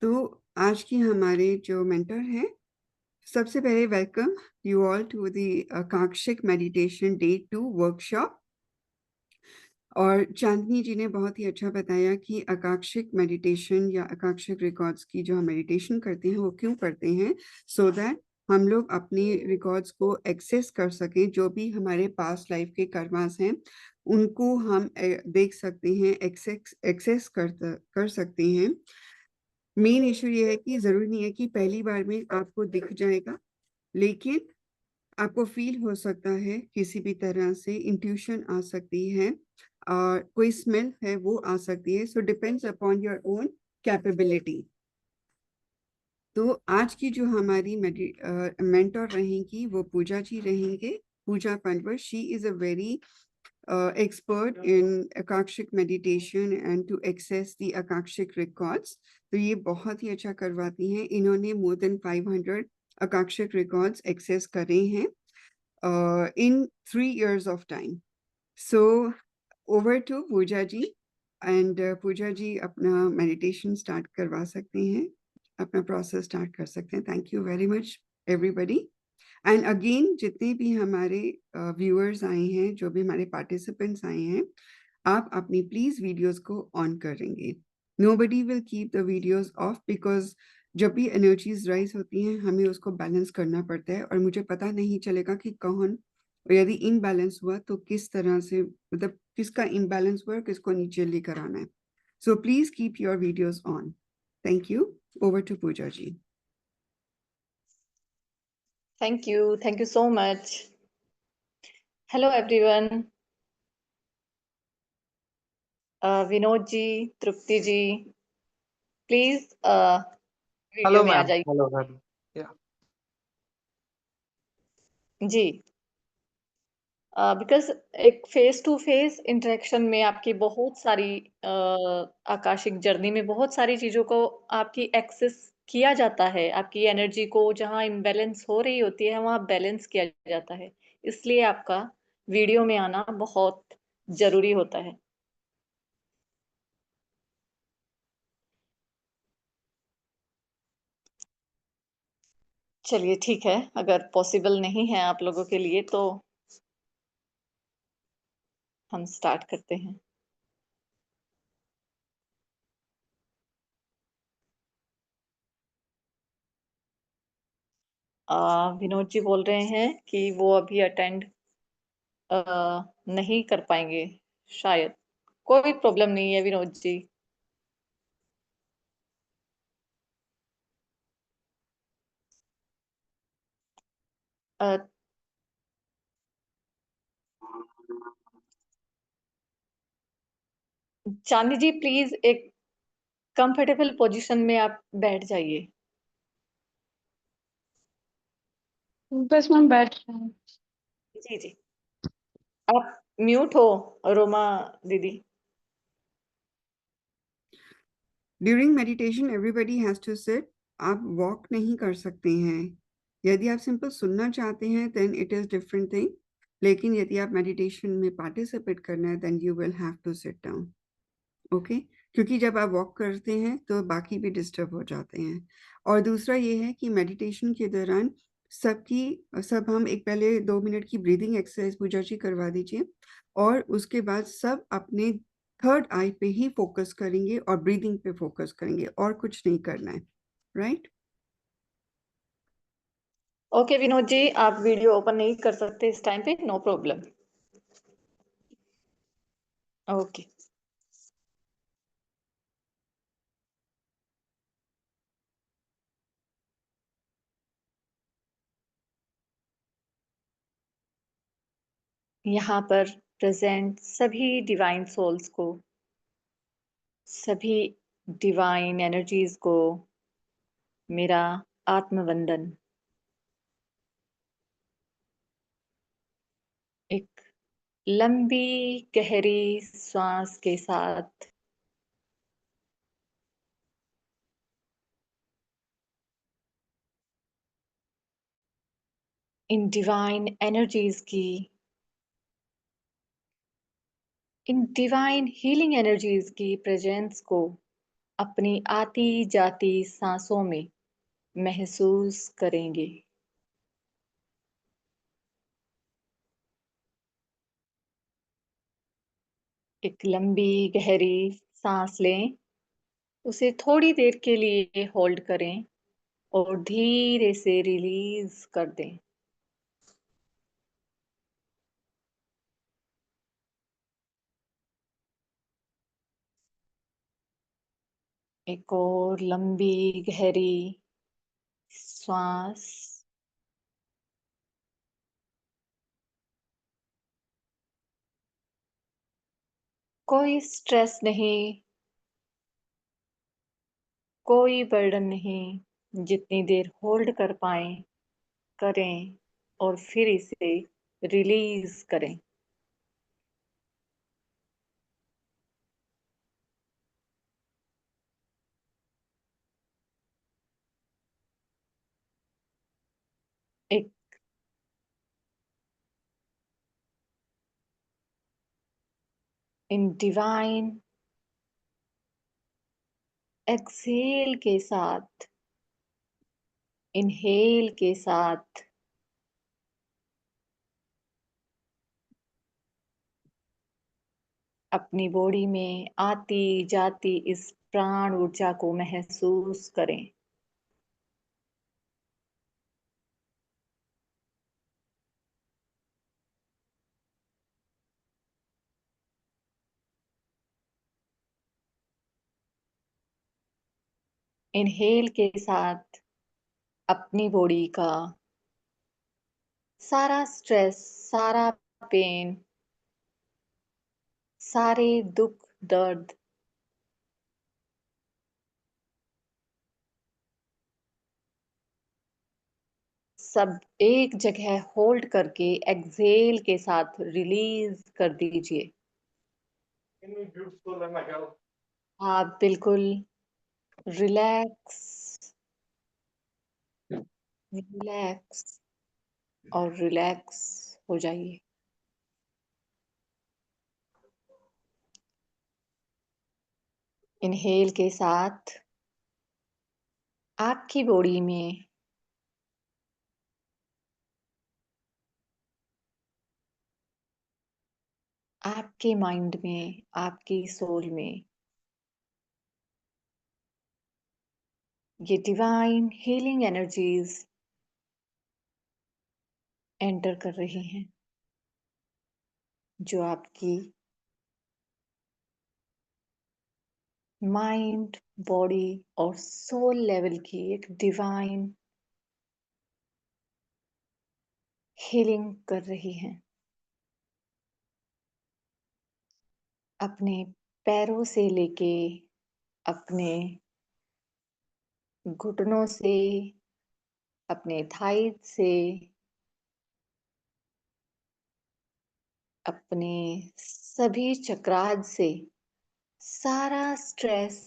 तो आज की हमारे जो मेंटर हैं, सबसे पहले welcome you all to the Akashic meditation day 2 workshop. और चांदनी जी ने बहुत ही अच्छा बताया कि आकांक्षिक मेडिटेशन या आकांक्षिक रिकॉर्ड्स की जो हम मेडिटेशन करते हैं वो क्यों करते हैं, सो दैट हम लोग अपनी रिकॉर्ड्स को एक्सेस कर सकें। जो भी हमारे पास्ट लाइफ के कर्मास हैं उनको हम देख सकते हैं, एक्सेस कर सकते हैं। मेन इशू ये है कि जरूरी नहीं है कि पहली बार में आपको दिख जाएगा, लेकिन आपको फील हो सकता है, किसी भी तरह से इंट्यूशन आ सकती है और कोई स्मेल है वो आ सकती है। So depends upon your own capability. तो आज की जो हमारी मेंटर रहेंगी वो पूजा जी रहेंगे, Pooja Pandwar. She is a very expert in Akashic meditation and to access the Akashic records. तो ये बहुत ही अच्छा करवाती हैं। इन्होंने more than 500 Akashic records access करे हैं in 3 years of time. So over to Puja ji, and पूजा जी अपना meditation start करवा सकते हैं, अपना process start कर सकते हैं। Thank you very much everybody. And again जितने भी हमारे व्यूअर्स आए हैं, जो भी हमारे पार्टिसिपेंट्स आए हैं, आप अपनी प्लीज वीडियोस को ऑन करेंगे। Nobody will keep the videos of, because जब भी एनर्जीज राइज होती हैं हमें उसको बैलेंस करना पड़ता है और मुझे पता नहीं चलेगा कि कौन, यदि इनबैलेंस हुआ तो किस तरह से, मतलब किसका इनबैलेंस हुआ, किसको नीचे लेकर आना है। So please keep your videos on. Thank you. Over to Pooja ji. Thank you so much. Hello everyone. Vinod ji, Tripti ji, please video hello में आ मैम। जाइए। Hello ma'am. या जी, बिकॉज एक फेस टू फेस इंटरेक्शन में आपकी बहुत सारी आकाशिक जर्नी में बहुत सारी चीजों को आपकी एक्सेस किया जाता है। आपकी एनर्जी को जहाँ इम्बैलेंस हो रही होती है वहाँ बैलेंस किया जाता है। इसलिए आपका वीडियो में आना बहुत जरूरी होता है। चलिए ठीक है, अगर पॉसिबल नहीं है आप लोगों के लिए तो हम स्टार्ट करते हैं। विनोद जी बोल रहे हैं कि वो अभी अटेंड नहीं कर पाएंगे शायद। कोई प्रॉब्लम नहीं है विनोद जी। अ, चांदी जी प्लीज एक कंफर्टेबल पोजीशन में आप बैठ जाइए। बस मैम बैठ रहे हैं। जी जी, आप म्यूट हो रोमा दीदी। During meditation everybody has to sit. आप वॉक नहीं कर सकते हैं। यदि आप सिंपल सुनना चाहते हैं then it is different thing, लेकिन यदि आप मेडिटेशन में पार्टिसिपेट करना है then you will have to sit down. Okay, क्योंकि जब आप वॉक करते हैं तो बाकी भी डिस्टर्ब हो जाते हैं। और दूसरा ये है कि मेडिटेशन के दौरान सब हम एक पहले 2 मिनट की ब्रीदिंग एक्सरसाइज पूजा जी करवा दीजिए, और उसके बाद सब अपने थर्ड आई पे ही फोकस करेंगे और ब्रीदिंग पे फोकस करेंगे, और कुछ नहीं करना है। राइट? ओके विनोद जी, आप वीडियो ओपन नहीं कर सकते इस टाइम पे, नो प्रॉब्लम। ओके, यहाँ पर प्रेजेंट सभी डिवाइन सोल्स को, सभी डिवाइन एनर्जीज को मेरा आत्मवंदन। एक लंबी गहरी सांस के साथ इन डिवाइन एनर्जीज की, इन डिवाइन हीलिंग एनर्जीज की प्रेजेंस को अपनी आती जाती सांसों में महसूस करेंगे। एक लंबी गहरी सांस लें, उसे थोड़ी देर के लिए होल्ड करें और धीरे से रिलीज कर दें। एक और लंबी गहरी श्वास। कोई स्ट्रेस नहीं, कोई बर्डन नहीं। जितनी देर होल्ड कर पाएं करें और फिर इसे रिलीज करें। एक इन डिवाइन एक्सहेल के साथ, इनहेल के साथ अपनी बॉडी में आती जाती इस प्राण ऊर्जा को महसूस करें। इनहेल के साथ अपनी बॉडी का सारा स्ट्रेस, सारा पेन, सारे दुख दर्द सब एक जगह होल्ड करके एक्सहेल के साथ रिलीज कर दीजिए। आप बिल्कुल रिलैक्स, रिलैक्स और रिलैक्स हो जाइए। इनहेल के साथ आपकी बॉडी में आपके माइंड में, आपकी सोल में ये डिवाइन हीलिंग एनर्जीज एंटर कर रही हैं, जो आपकी माइंड, बॉडी और सोल लेवल की एक डिवाइन हीलिंग कर रही हैं। अपने पैरों से लेके अपने घुटनों से, अपने थाई से, अपने सभी चक्रास से सारा स्ट्रेस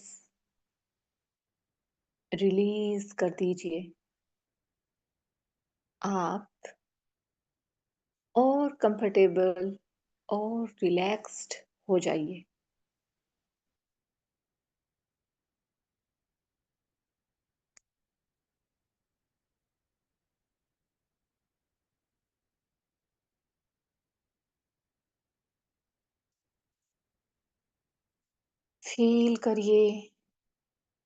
रिलीज कर दीजिए। आप और कंफर्टेबल और रिलैक्स्ड हो जाइए। फील करिए,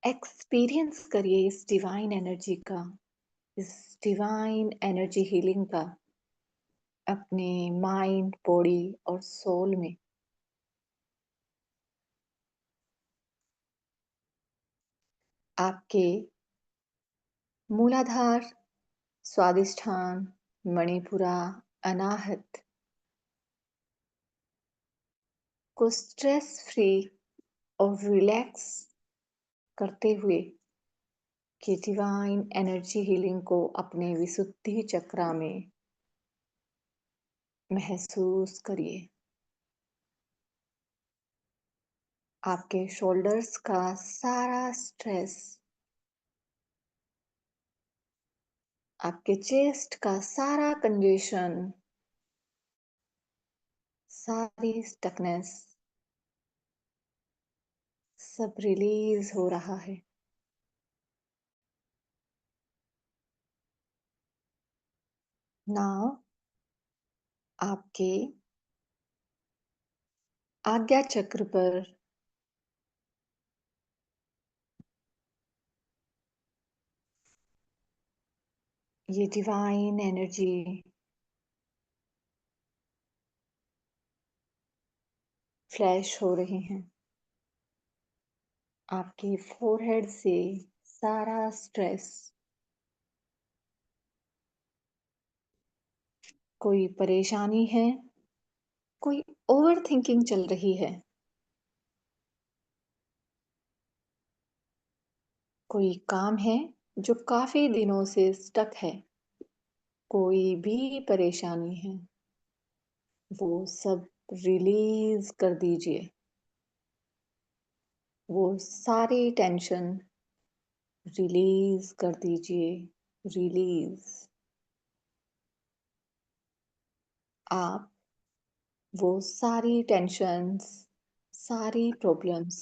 एक्सपीरियंस करिए इस डिवाइन एनर्जी का, इस डिवाइन एनर्जी हीलिंग का अपने माइंड, बॉडी और सोल में। आपके मूलाधार, स्वादिष्ठान, मणिपुरा, अनाहत को स्ट्रेस फ्री और रिलैक्स करते हुए कि डिवाइन एनर्जी हीलिंग को अपने विशुद्धि चक्रा में महसूस करिए। आपके शोल्डर्स का सारा स्ट्रेस, आपके चेस्ट का सारा कंजेशन, सारी स्टकनेस सब रिलीज हो रहा है। नाउ आपके आज्ञा चक्र पर ये डिवाइन एनर्जी फ्लैश हो रही हैं। आपके फोरहेड से सारा स्ट्रेस, कोई परेशानी है, कोई ओवर थिंकिंग चल रही है, कोई काम है जो काफी दिनों से स्टक है, कोई भी परेशानी है, वो सब रिलीज कर दीजिए। वो सारी टेंशन रिलीज कर दीजिए। रिलीज। आप वो सारी टेंशन्स, सारी प्रॉब्लम्स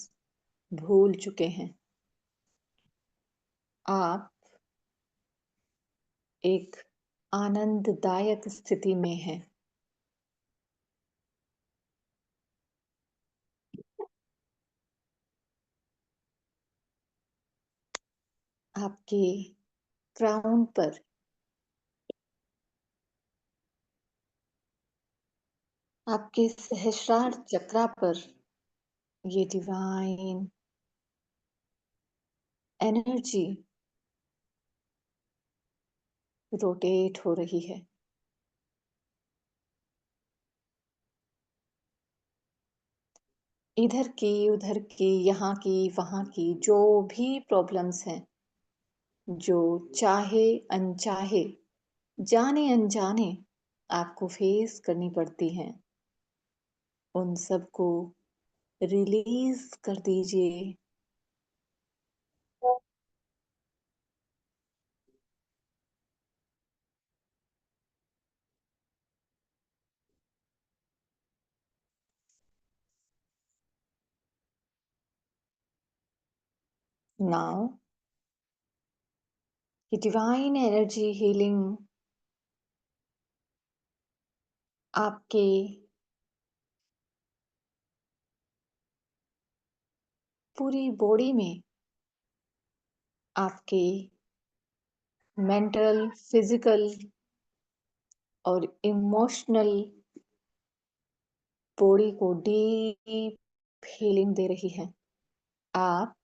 भूल चुके हैं। आप एक आनंददायक स्थिति में हैं। आपके क्राउन पर आपके सहस्रार चक्रा पर ये डिवाइन एनर्जी रोटेट हो रही है। इधर की, उधर की, यहाँ की, वहाँ की जो भी प्रॉब्लम्स हैं, जो चाहे अनचाहे, जाने अनजाने आपको फेस करनी पड़ती हैं, उन सबको रिलीज कर दीजिए। नाउ ये डिवाइन एनर्जी हीलिंग आपके पूरी बॉडी में, आपके मेंटल, फिजिकल और इमोशनल बॉडी को डीप हीलिंग दे रही है। आप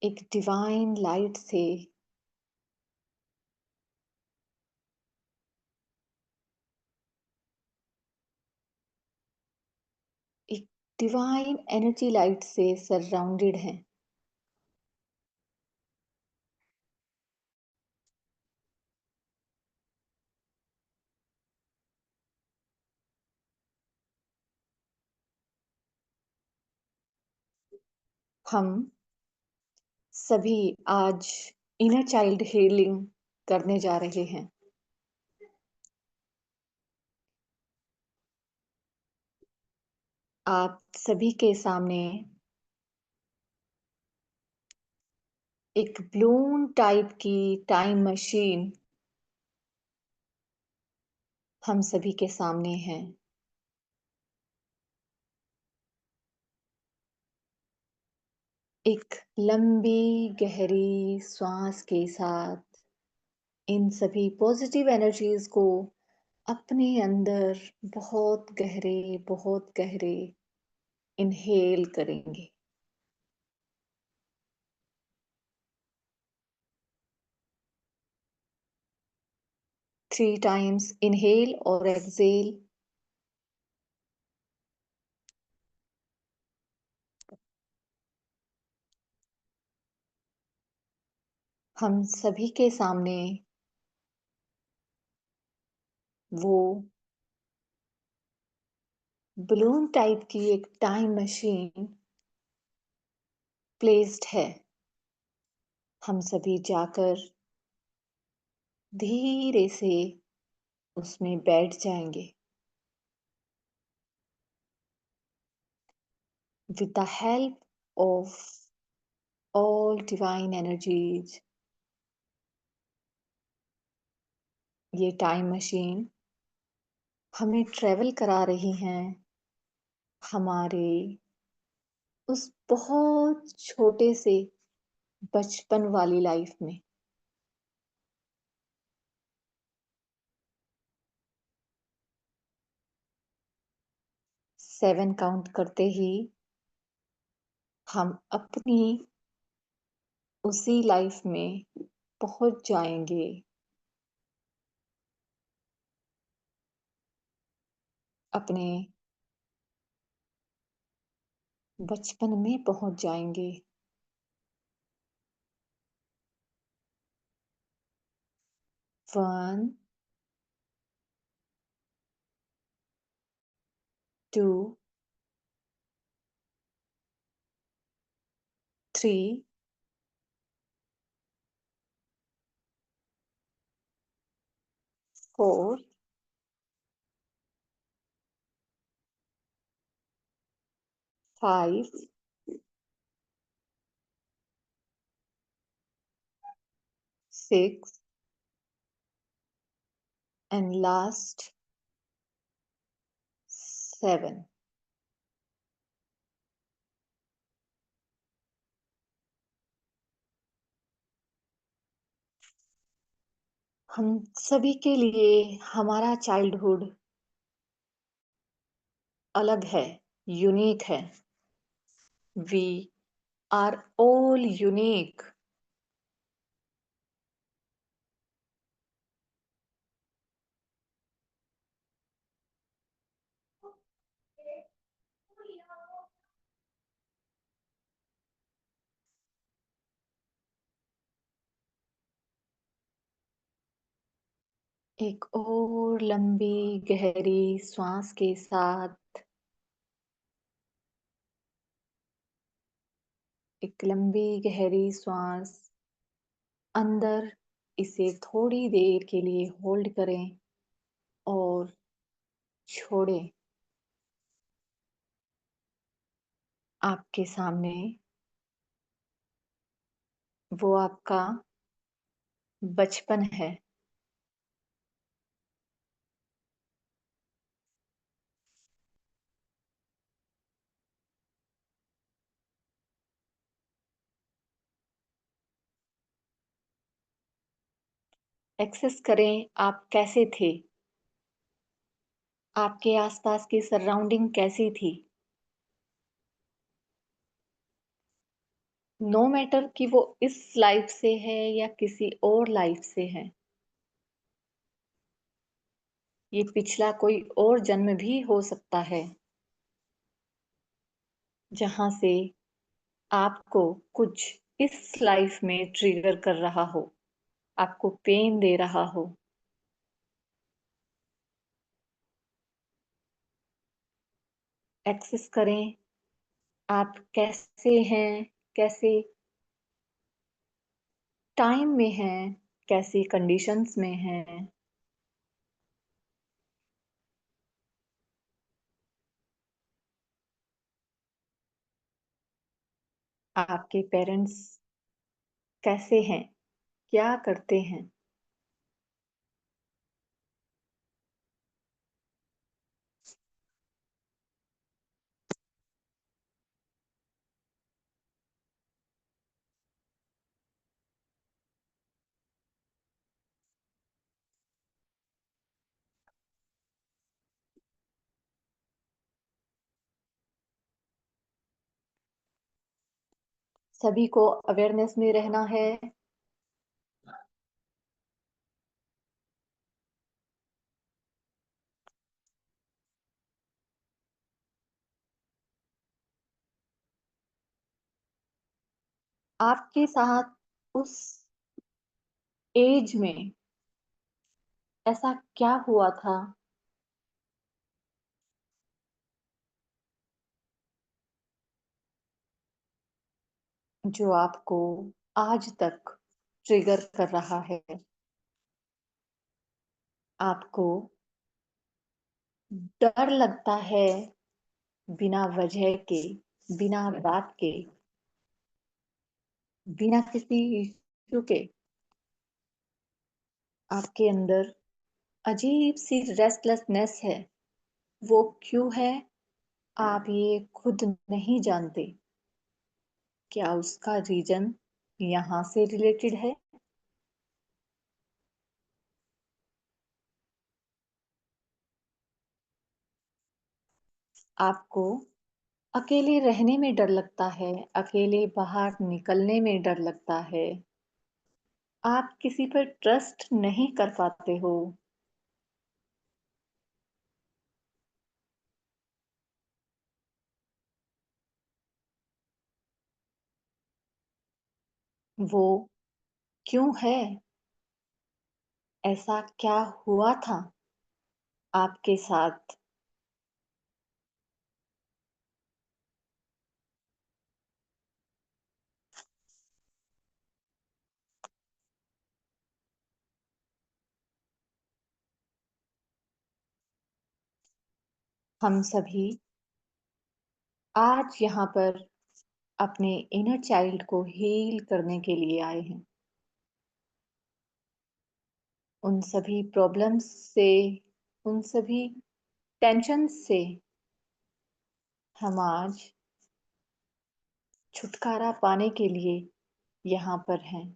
एक डिवाइन लाइट से एक डिवाइन एनर्जी लाइट से सराउंडेड हैं। हम सभी आज इनर चाइल्ड हीलिंग करने जा रहे हैं। आप सभी के सामने एक ब्लून टाइप की टाइम मशीन हम सभी के सामने है। एक लंबी गहरी सांस के साथ इन सभी पॉजिटिव एनर्जीज को अपने अंदर बहुत गहरे इनहेल करेंगे। 3 टाइम्स इनहेल और एक्सेल। हम सभी के सामने वो बलून टाइप की एक टाइम मशीन प्लेस्ड है। हम सभी जाकर धीरे से उसमें बैठ जाएंगे with the help of all divine energies. ये टाइम मशीन हमें ट्रेवल करा रही हैं हमारे उस बहुत छोटे से बचपन वाली लाइफ में। सेवन काउंट करते ही हम अपनी उसी लाइफ में पहुंच जाएंगे। अपने बचपन में पहुंच जाएंगे। 1 2 3 4 5 6 and last 7। हम सभी के लिए हमारा चाइल्डहुड अलग है, यूनिक है। We are all unique. एक और लंबी गहरी श्वास के साथ एक लंबी गहरी श्वास अंदर इसे थोड़ी देर के लिए होल्ड करें और छोड़ें। आपके सामने वो आपका बचपन है। एक्सेस करें आप कैसे थे, आपके आसपास की सराउंडिंग कैसी थी। नो मैटर कि वो इस लाइफ से है या किसी और लाइफ से है, ये पिछला कोई और जन्म भी हो सकता है जहां से आपको कुछ इस लाइफ में ट्रिगर कर रहा हो, आपको पेन दे रहा हो। एक्सेस करें आप कैसे हैं, कैसे टाइम में हैं, कैसी कंडीशंस में हैं। आपके पेरेंट्स कैसे हैं, क्या करते हैं। सभी को अवेयरनेस में रहना है। आपके साथ उस एज में ऐसा क्या हुआ था जो आपको आज तक ट्रिगर कर रहा है। आपको डर लगता है बिना वजह के, बिना बात के, बिना किसी इश्यू के। आपके अंदर अजीब सी रेस्टलेसनेस है। वो क्यों है, आप ये खुद नहीं जानते। क्या उसका रीजन यहाँ से रिलेटेड है? आपको अकेले रहने में डर लगता है, अकेले बाहर निकलने में डर लगता है। आप किसी पर ट्रस्ट नहीं कर पाते हो। वो क्यों है? ऐसा क्या हुआ था आपके साथ? हम सभी आज यहाँ पर अपने इनर चाइल्ड को हील करने के लिए आए हैं। उन सभी प्रॉब्लम्स से, उन सभी टेंशन से हम आज छुटकारा पाने के लिए यहाँ पर हैं।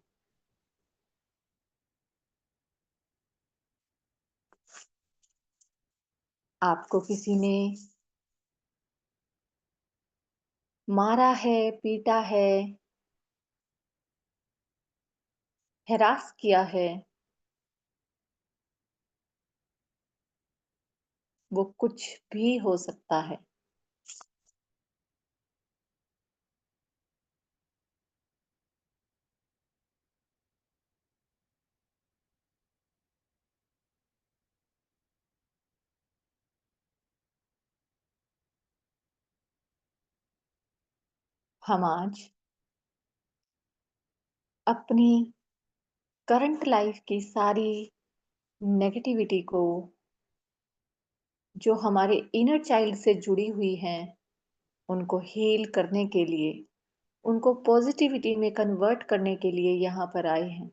आपको किसी ने मारा है, पीटा है, हैरास किया है, वो कुछ भी हो सकता है। हम आज अपनी करंट लाइफ की सारी नेगेटिविटी को, जो हमारे इनर चाइल्ड से जुड़ी हुई हैं, उनको हील करने के लिए, उनको पॉजिटिविटी में कन्वर्ट करने के लिए यहाँ पर आए हैं।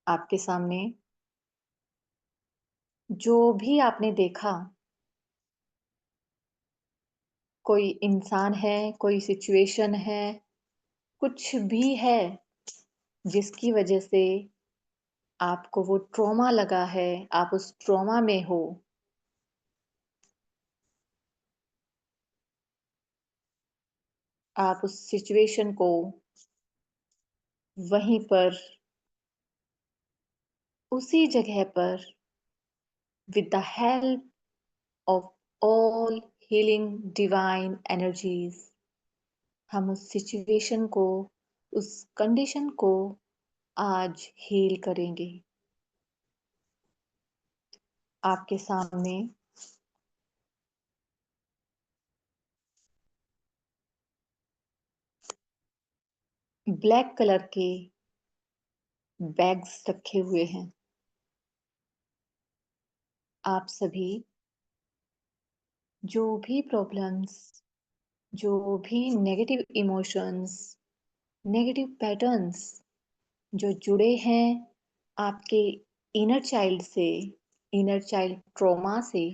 आपके सामने जो भी आपने देखा, कोई इंसान है, कोई सिचुएशन है, कुछ भी है जिसकी वजह से आपको वो ट्रॉमा लगा है, आप उस ट्रॉमा में हो, आप उस सिचुएशन को वहीं पर, उसी जगह पर, with the help of all healing divine energies, हम उस सिचुएशन को, उस कंडीशन को आज हील करेंगे। आपके सामने ब्लैक कलर के बैग्स रखे हुए हैं। आप सभी जो भी प्रॉब्लम्स, जो भी नेगेटिव इमोशंस, नेगेटिव पैटर्न्स जो जुड़े हैं आपके इनर चाइल्ड से, इनर चाइल्ड ट्रॉमा से,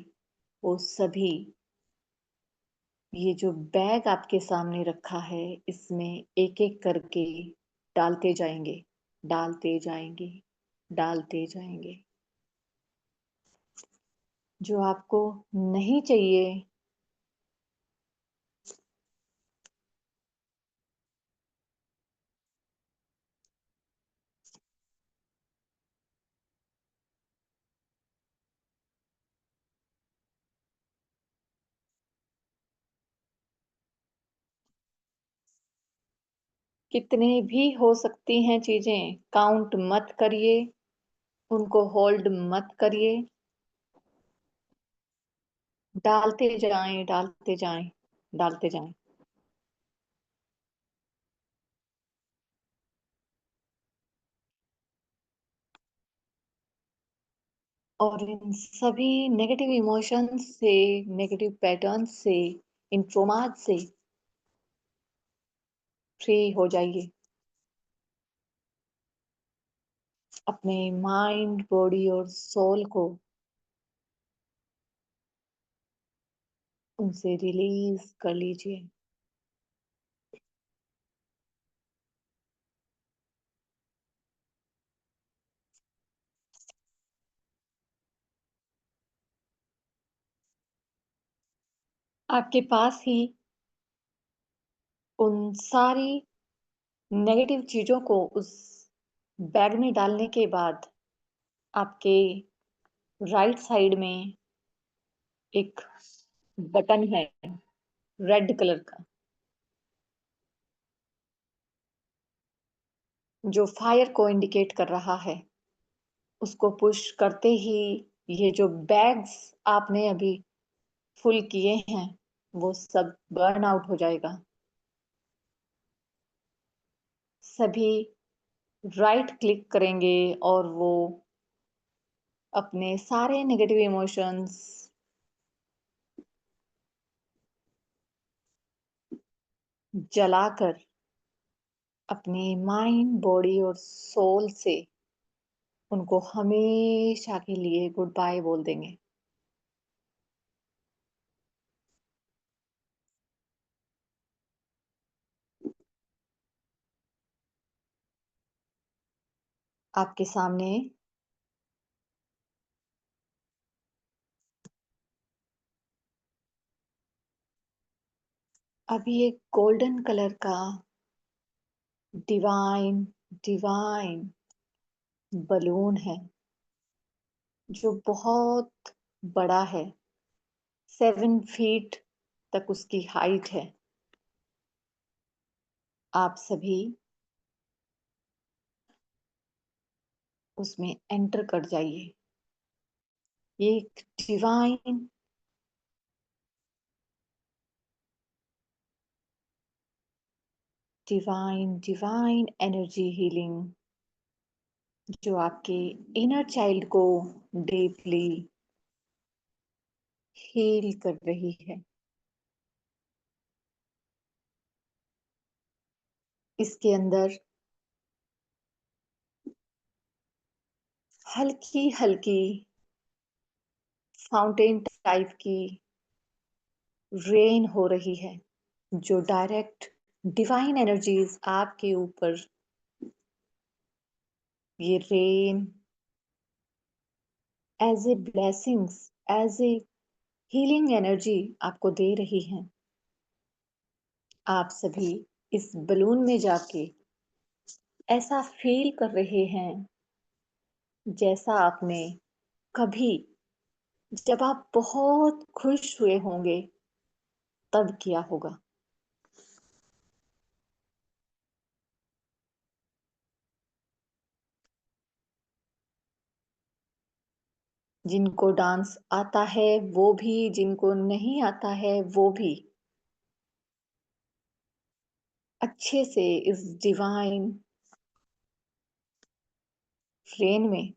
वो सभी, ये जो बैग आपके सामने रखा है, इसमें एक एक करके डालते जाएंगे, डालते जाएंगे, डालते जाएंगे। जो आपको नहीं चाहिए, कितने भी हो सकती हैं चीजें, काउंट मत करिए, उनको होल्ड मत करिए, डालते जाएं, डालते जाएं, डालते जाएं। और इन सभी नेगेटिव इमोशंस से, नेगेटिव पैटर्न्स से, इन ट्रोमाज से फ्री हो जाइए। अपने माइंड, बॉडी और सोल को उनसे रिलीज कर लीजिए। आपके पास ही उन सारी नेगेटिव चीजों को उस बैग में डालने के बाद आपके राइट साइड में एक बटन है रेड कलर का, जो फायर को इंडिकेट कर रहा है। उसको पुश करते ही ये जो बैग्स आपने अभी फुल किए हैं वो सब बर्न आउट हो जाएगा। सभी राइट क्लिक करेंगे और वो अपने सारे नेगेटिव इमोशंस जलाकर अपने माइंड, बॉडी और सोल से उनको हमेशा के लिए गुड बाय बोल देंगे। आपके सामने अभी एक गोल्डन कलर का डिवाइन डिवाइन बलून है जो बहुत बड़ा है। 7 फीट तक उसकी हाइट है। आप सभी उसमें एंटर कर जाइए। ये एक डिवाइन एनर्जी हीलिंग जो आपके इनर चाइल्ड को डीपली हील कर रही है। इसके अंदर हल्की हल्की फाउंटेन टाइप की रेन हो रही है, जो डायरेक्ट डिवाइन एनर्जीज आपके ऊपर ये rain as a blessings, as a healing energy आपको दे रही हैं। आप सभी इस बलून में जाके ऐसा फील कर रहे हैं जैसा आपने कभी, जब आप बहुत खुश हुए होंगे तब किया होगा। जिनको डांस आता है वो भी, जिनको नहीं आता है वो भी अच्छे से इस डिवाइन रेन में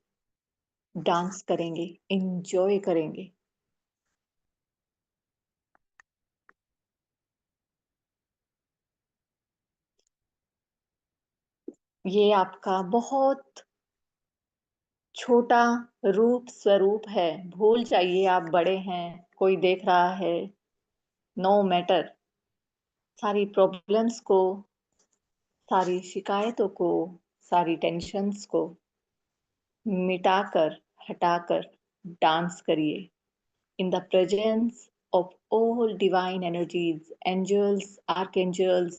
डांस करेंगे, एंजॉय करेंगे। ये आपका बहुत छोटा रूप स्वरूप है। भूल जाइए आप बड़े हैं, कोई देख रहा है, नो मैटर। सारी प्रॉब्लम्स को, सारी शिकायतों को, सारी टेंशन्स को मिटाकर, हटाकर डांस करिए in the presence of all divine energies, angels, archangels,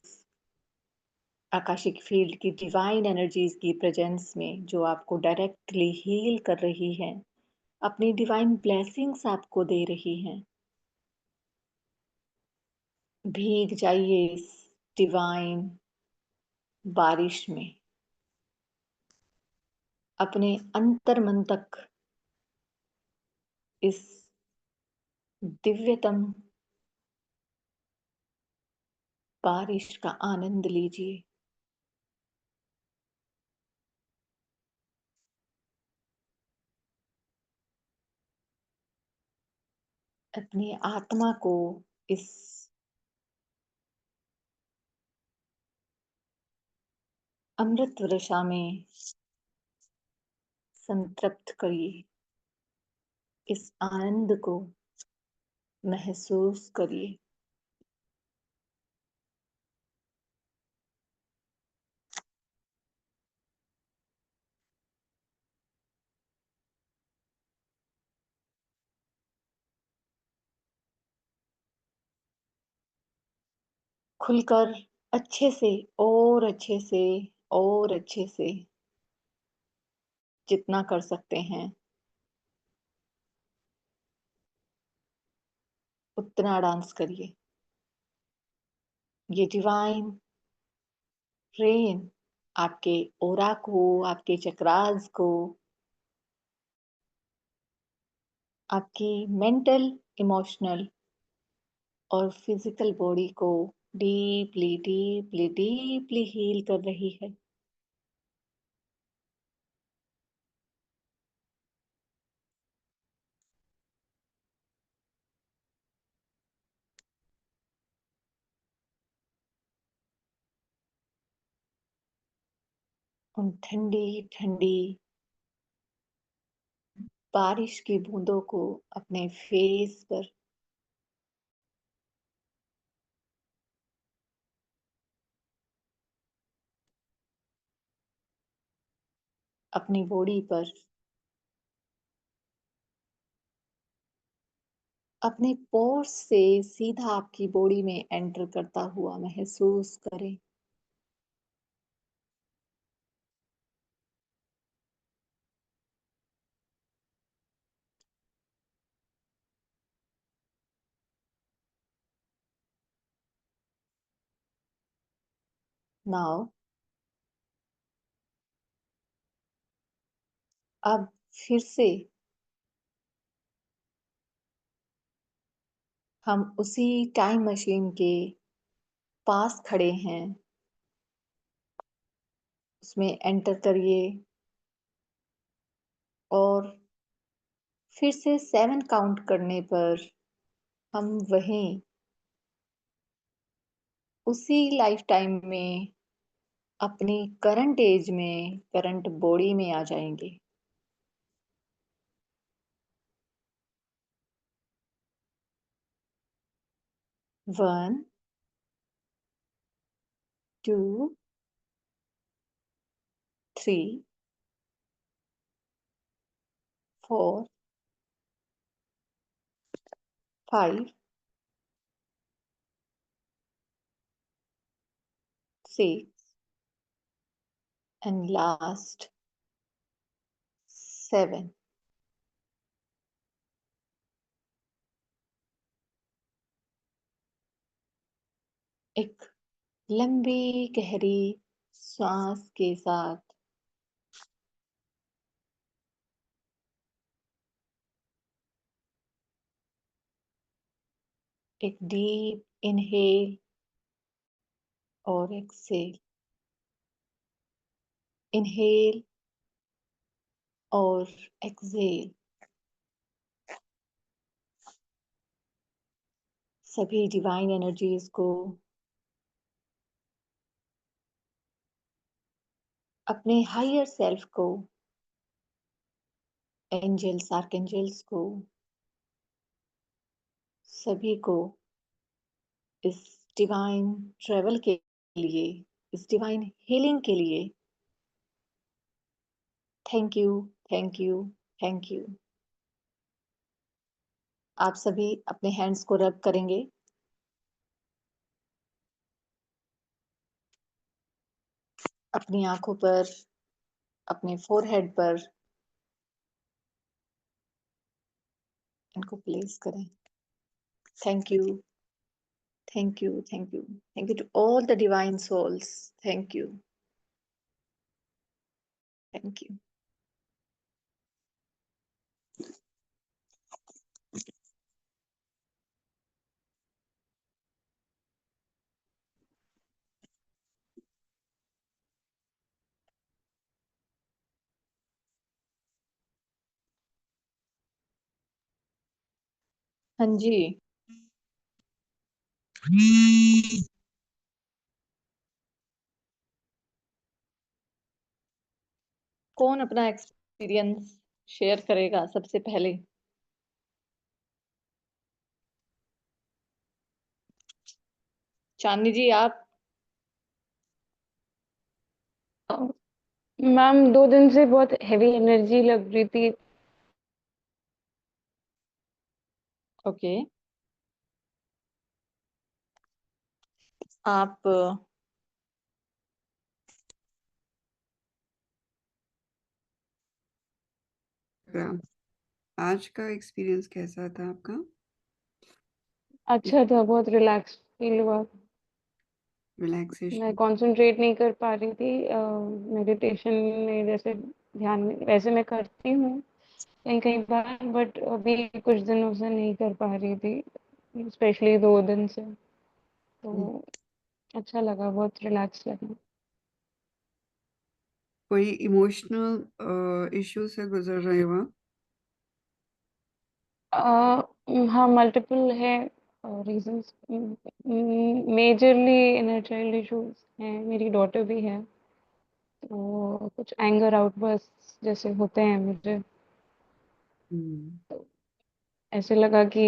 Akashic field की डिवाइन एनर्जीज की प्रेजेंस में जो आपको डायरेक्टली हील कर रही हैं, अपनी डिवाइन ब्लेसिंग्स आपको दे रही हैं। भीग जाइए इस डिवाइन बारिश में अपने अंतर्मन तक इस दिव्यतम बारिश का आनंद लीजिए। अपनी आत्मा को इस अमृत वर्षा में संतृप्त करिए। इस आनंद को महसूस करिए। खुलकर अच्छे से और अच्छे से और अच्छे से जितना कर सकते हैं उतना डांस करिए। ये डिवाइन रेन आपके ओरा को, आपके चक्रास को, आपकी मेंटल, इमोशनल और फिजिकल बॉडी को डीपली डीपली डीपली हील कर रही है। उन ठंडी ठंडी बारिश की बूंदों को अपने फेस पर, अपनी बॉडी पर, अपने पोर्स से सीधा आपकी बॉडी में एंटर करता हुआ महसूस करें। नाउ अब फिर से हम उसी टाइम मशीन के पास खड़े हैं, उसमें एंटर करिए और फिर से 7 काउंट करने पर हम वहीं उसी लाइफ टाइम में अपनी करंट एज में, करंट बॉडी में आ जाएंगे। 1 2 3 4 5 6 and last 7। एक लंबी गहरी सांस के साथ एक डीप इनहेल और एक्सहेल, इनहेल और एक्सहेल। सभी डिवाइन एनर्जीज को, अपने हायर सेल्फ को, एंजल्स, आर्कएंजल्स को, सभी को इस डिवाइन ट्रेवल के लिए, इस डिवाइन हीलिंग के लिए thank you, thank you, thank you. आप सभी अपने हैंड्स को रब करेंगे। अपनी आंखों पर, अपने फोरहेड पर इनको प्लेस करें। Thank you, thank you, thank you, thank you to all the divine souls. Thank you. Thank you. हाँ जी। कौन अपना एक्सपीरियंस शेयर करेगा सबसे पहले? चांदनी जी, आप? मैम 2 दिन से बहुत हेवी एनर्जी लग रही थी। ओके। आप आज का एक्सपीरियंस कैसा था आपका? अच्छा था, बहुत रिलैक्स फील हुआ। मैं रिलैक्सेशन। कंसंट्रेट नहीं कर पा रही थी मेडिटेशन में, जैसे ध्यान में वैसे मैं करती हूँ कहीं कहीं बार, बट अभी कुछ दिनों से नहीं कर पा रही थी, स्पेशली 2 दिन से। तो अच्छा लगा, बहुत रिलैक्स लगा। कोई इमोशनल इश्यू से गुजर रहे हो आप? हाँ, मल्टीपल है reasons. Majorly inner child issues हैं, मेरी डॉटर भी है, तो कुछ एंगर आउटबर्स्ट जैसे होते हैं मुझे। हम्म। तो ऐसे लगा कि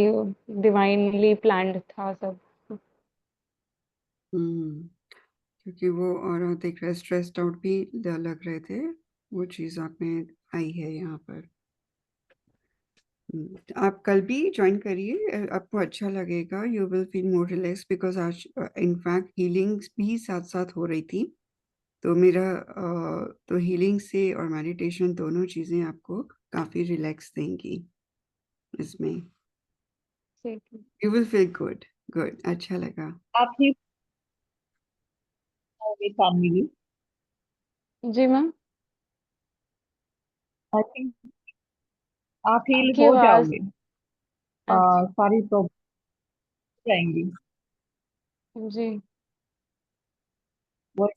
डिवाइनली प्लान्ड था सब। हम्म। क्योंकि वो और देख रहे स्ट्रेस्ड आउट भी लग रहे थे, वो चीज़ आप में आई है यहाँ पर। तो आप कल भी ज्वाइन करिए, आपको अच्छा लगेगा, you will feel more relax because आज इनफैक्ट हीलिंग्स भी साथ साथ हो रही थी। तो मेरा तो हीलिंग से और मेडिटेशन दोनों चीज़ें आपको काफ़ी रिलैक्स देंगी इसमें। ठीक है। You will feel good. Good, अच्छा लगा। आप ही होंगे चांदनी जी। जी मैम। आई थिंक आप हील आपकी हो आवाज। जाओगे। अच्छा। सारी प्रॉब्लम जाएंगी। जी। वो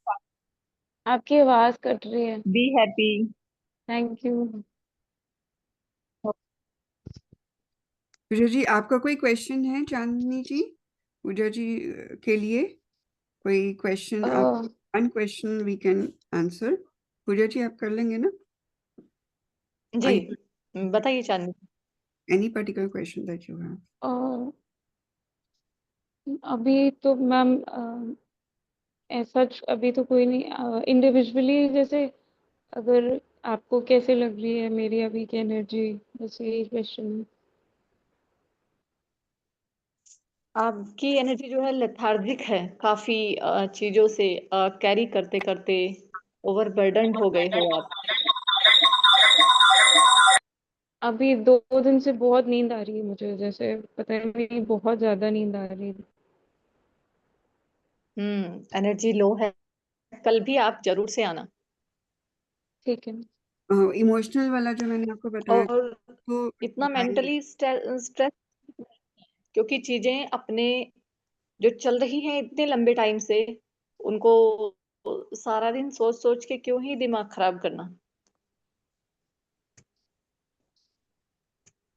आपकी आवाज कट रही है। Be happy. Thank you. Pooja ji, आपका कोई क्वेश्चन है चांदनी जी? पूजा जी के लिए कोई क्वेश्चन? आप one question we can answer. Pooja ji, आप कर लेंगे ना? जी, बताइए Chandni. Any particular question that you have? अभी तो मैम ऐसा अभी तो कोई नहीं, इंडिविजुअली जैसे अगर आपको कैसे लग रही है मेरी अभी की एनर्जी, बस यही क्वेश्चन है। आपकी एनर्जी जो है लेथार्जिक है, काफी चीजों से कैरी करते करते ओवरबर्डनड हो गए हो आप। अभी 2 दिन से बहुत नींद आ रही है मुझे, जैसे पता नहीं, बहुत ज्यादा नींद आ रही है। एनर्जी लो है। कल भी आप जरूर से आना। ठीक है। इमोशनल वाला जो मैंने आपको बताया और तो इतना मेंटली स्ट्रेस, क्योंकि चीजें अपने जो चल रही हैं इतने लंबे टाइम से, उनको सारा दिन सोच सोच के क्यों ही दिमाग खराब करना।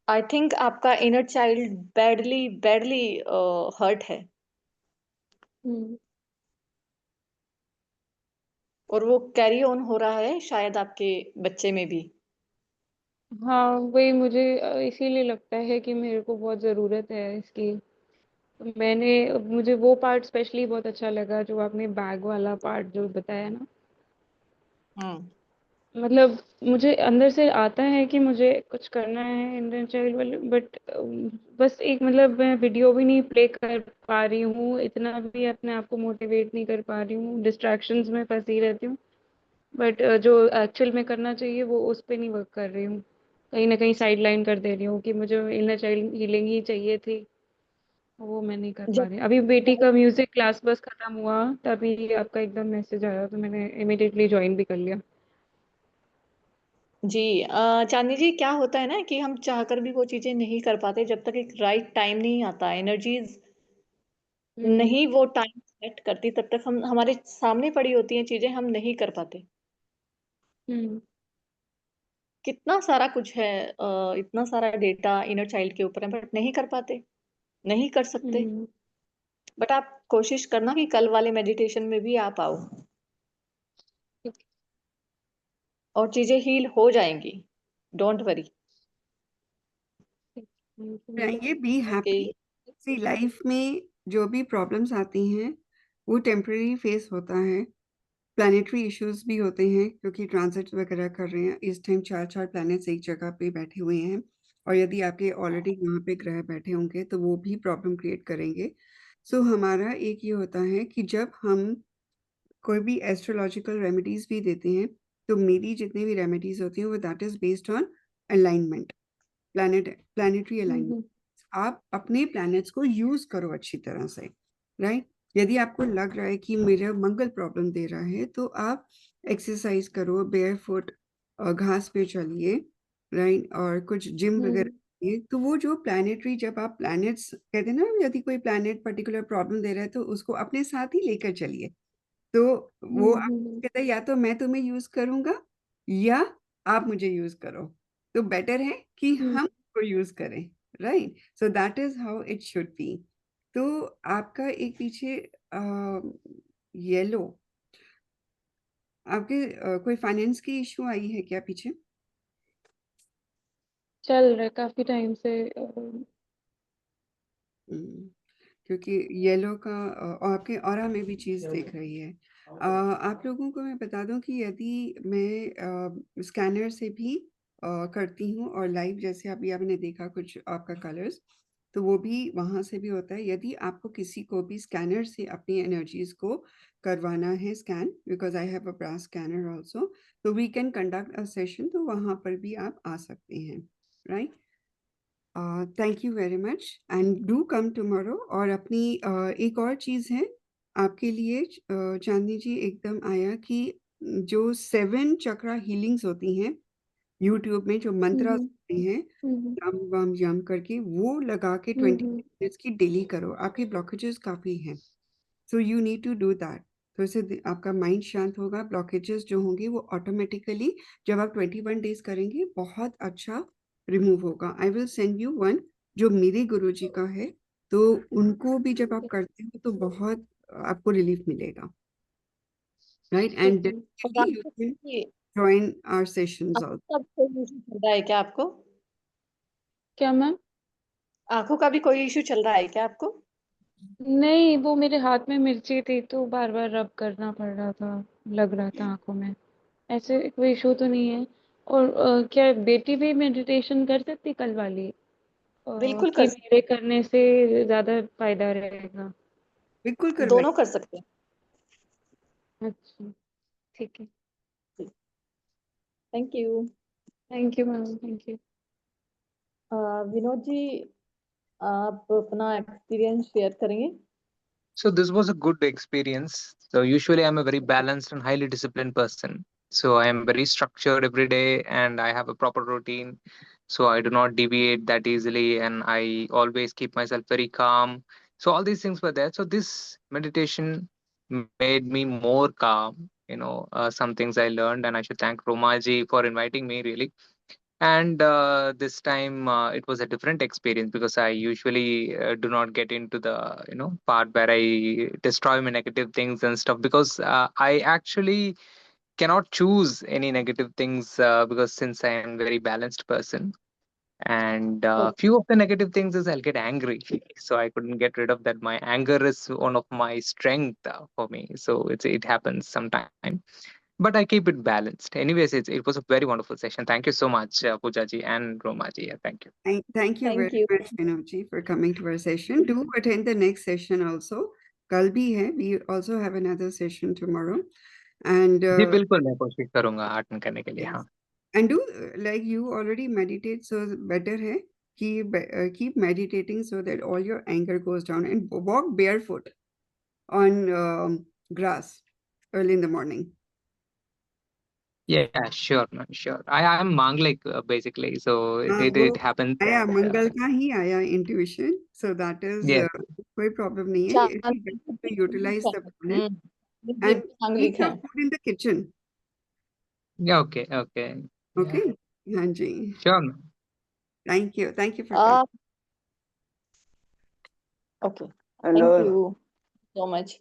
आई थिंक आपका inner child badly badly hurt है, हम्म। और वो कैरी ऑन हो रहा है शायद आपके बच्चे में भी। हाँ, वही मुझे इसीलिए लगता है कि मेरे को बहुत ज़रूरत है इसकी। मुझे वो पार्ट स्पेशली बहुत अच्छा लगा, जो आपने बैग वाला पार्ट जो बताया ना। हम्म। मतलब मुझे अंदर से आता है कि मुझे कुछ करना है इंडियन चाइल्ड वाले, बट बस एक, मतलब मैं वीडियो भी नहीं प्ले कर पा रही हूँ, इतना भी अपने आप को मोटिवेट नहीं कर पा रही हूँ, डिस्ट्रैक्शंस में फंसी रहती हूँ। बट जो एक्चुअल में करना चाहिए वो उस पे नहीं वर्क कर रही हूँ, कहीं ना कहीं साइड लाइन कर दे रही हूँ कि मुझे इनर चाइल्ड हीलिंग ही चाहिए थी, वो मैं नहीं कर पा जब रही। अभी बेटी का म्यूजिक क्लास बस खत्म हुआ, तभी आपका एकदम मैसेज आया, तो मैंने इमिडिएटली ज्वाइन भी कर लिया। जी चांदनी जी, क्या होता है ना कि हम चाहकर भी वो चीज़ें नहीं कर पाते जब तक एक राइट टाइम नहीं आता, एनर्जीज़ हम्म। नहीं वो टाइम सेट करती, तब तक हम हमारे सामने पड़ी होती हैं चीज़ें, हम नहीं कर पाते। हम्म। कितना सारा कुछ है इतना सारा डेटा इनर चाइल्ड के ऊपर है, बट नहीं कर पाते, नहीं कर सकते। हम्म। बट आप कोशिश करना कि कल वाले मेडिटेशन में भी आप आओ ठीक और चीज़ें हील हो जाएँगी, डोंट वरी। है, थैंक यू मैम। रहेंगे, बी ओके, हैप्पी। सी लाइफ में जो भी प्रॉब्लम्स आती हैं वो टेम्पररी फेस होता है। प्लानिटरी इश्यूज भी होते हैं क्योंकि ट्रांजिट वगैरह कर रहे हैं इस टाइम, 4 प्लैनेट्स एक जगह पे बैठे हुए हैं, और यदि आपके ऑलरेडी वहाँ पे ग्रह बैठे होंगे तो वो भी प्रॉब्लम क्रिएट करेंगे। सो हमारा एक ये होता है कि जब हम कोई भी एस्ट्रोलॉजिकल रेमेडीज भी देते हैं, तो मेरी जितनी भी रेमेडीज होती हैं वो that is based on alignment, planetary alignment. Hmm. आप अपने प्लैनेट्स को यूज करो अच्छी तरह से, राइट। यदि आपको लग रहा है कि मेरा मंगल प्रॉब्लम दे रहा है तो आप एक्सरसाइज करो, बेयर फुट घास पे चलिए, राइट, और कुछ जिम वगैरह हम्म। करिए। तो वो जो प्लैनेटरी, जब आप प्लैनेट्स कहते हैं ना, यदि कोई प्लैनेट पर्टिकुलर प्रॉब्लम दे रहा है तो उसको अपने साथ ही लेकर चलिए। तो वो हम्म। आपको कहता है या तो मैं तुम्हें यूज करूंगा या आप मुझे यूज करो, तो बेटर है कि हम्म। हम को यूज करें, right. So that is how it should be. तो आपका एक पीछे येलो, आपके कोई फाइनेंस की इशू आई है क्या पीछे? चल रहा है काफी टाइम से। हम्म, क्योंकि येलो का और आपके ऑरा में भी चीज दिख रही है। आप लोगों को मैं बता दूं कि यदि मैं स्कैनर से भी करती हूँ और लाइव, जैसे अभी आपने देखा कुछ आपका कलर्स, तो वो भी वहां से भी होता है। यदि आपको किसी को भी स्कैनर से अपनी एनर्जीज को करवाना है scan, because I have a brass scanner also, तो we can conduct a session, तो वहां पर भी आप आ सकते हैं, right. Thank you very much and do come tomorrow. और अपनी एक और चीज़ है आपके लिए, चांदनी जी, एकदम आया कि जो 7 चक्रा हीलिंग्स होती हैं यूट्यूब में, जो मंत्र हम्म। होते हैं, हम्म। यम वम यम करके, वो लगा के 20 मिनट्स की डेली करो। आपकी ब्लॉकेजेस काफ़ी हैं, so you need to do that. तो इससे आपका माइंड शांत होगा, ब्लॉकेजेस जो होंगे वो ऑटोमेटिकली जब आप 21 डेज करेंगे बहुत अच्छा रिमूव होगा। I will send you one जो मेरे गुरुजी का है, तो उनको भी जब आप करते हो तो बहुत आपको रिलीफ मिलेगा, राइट। ठीक एंड है। और डेफिनेटली यू आपको कैन जॉइन आवर सेशंस आपको ऑल्सो। कब कोई इश्यू चल रहा है क्या आपको? क्या मैम? आँखों का भी कोई इश्यू चल रहा है क्या आपको? नहीं, वो मेरे हाथ में मिर्ची थी तो बार बार रब करना पड़ रहा था, लग रहा था आंखों में। ऐसे कोई इशू तो नहीं है। और क्या बेटी भी मेडिटेशन कर सकती कल वाली? बिल्कुल कि कर मेरे करने से ज्यादा फायदा रहेगा? बिल्कुल दोनों करवाइए। कर सकते हैं। अच्छा, ठीक है। जी, thank you. Thank you ma'am, thank you. Vinod ji, आप अपना एक्सपीरियंस शेयर करेंगे? So this was a good experience. So usually I'm a very balanced and highly disciplined person. So I am very structured every day and I have a proper routine. So I do not deviate that easily and I always keep myself very calm. So all these things were there. So this meditation made me more calm. Some things I learned, and I should thank Romaji for inviting me really. And this time it was a different experience because I usually do not get into the part where I destroy my negative things and stuff, because I actually cannot choose any negative things, because since I am a very balanced person, and few of the negative things is I'll get angry. So I couldn't get rid of that. My anger is one of my strength for me, so it happens sometime, but I keep it balanced. Anyways, it was a very wonderful session. Thank you so much, Pooja ji and Roma ji. Yeah, thank you. Thank you thank very you. much, Vinod ji, for coming to our session. Do attend the next session also. कल भी है, we also have another session tomorrow. And जी बिल्कुल, मैं कोशिश करूंगा attend करने के लिए. yes, हाँ. and do like you already meditate, so better है keep meditating so that all your anger goes down, and walk barefoot on grass early in the morning. Yeah, sure, man, sure. I'm Manglik basically, so हाँ, it वो it happens. आया मंगल का ही आया intuition, so that is Yes. कोई problem नहीं है. It is better to utilize the planet and सांगलिक eat है। your food in the kitchen. Yeah. Okay. Okay. Yeah. Okay? हाँ जी. Sure, man. Thank you for uh, coming. Okay, Hello. Thank you so much.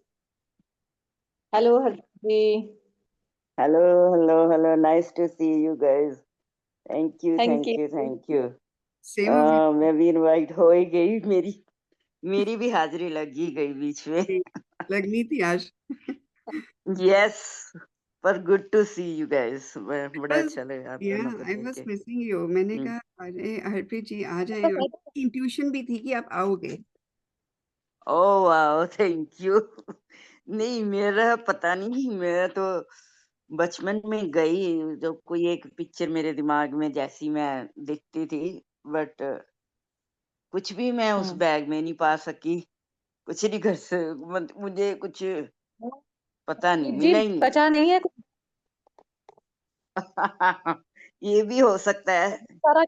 Hello जी, Hello. Nice to see you guys. Thank you. Thank you. Same of you. मैं भी invite हो ही गई, मेरी भी हाजिरी लग ही गई बीच में। लगनी थी आज. यस, पर good to see you guys, बड़ा was- अच्छा लगा आप Yeah, दोनों को I देख was के। missing you. मैंने हम्म। कहा अरे हरप्रीत जी आ जाए, और इंट्यूशन भी थी कि आप आओगे. Oh wow, thank you. नहीं, मेरा पता नहीं, मैं तो बचपन में गई, जो कोई एक पिक्चर मेरे दिमाग में जैसी मैं दिखती थी, बट कुछ भी मैं उस बैग में नहीं पा सकी, कुछ नहीं कर मुझे कुछ पता नहीं, जी मिला ही नहीं। बचा नहीं है कुछ, ये भी हो सकता है। सारा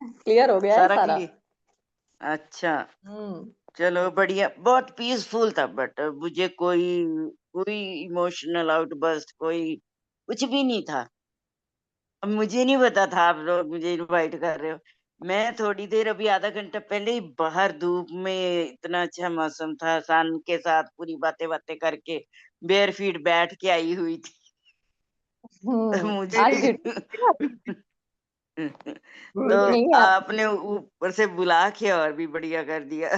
क्लियर हो गया है सारा सारा। क्लियर। अच्छा, चलो बढ़िया, बहुत पीसफुल था, बट मुझे कोई इमोशनल आउटबर्स्ट, कोई कुछ भी नहीं था। अब मुझे नहीं पता था आप लोग मुझे इनवाइट कर रहे हो। मैं थोड़ी देर अभी आधा घंटा पहले ही बाहर धूप में, इतना अच्छा मौसम था, सन के साथ पूरी बातें बातें करके बेयर फीट बैठ के आई हुई थी। मुझे आज तो नहीं है। आपने ऊपर से बुला के और भी बढ़िया कर दिया।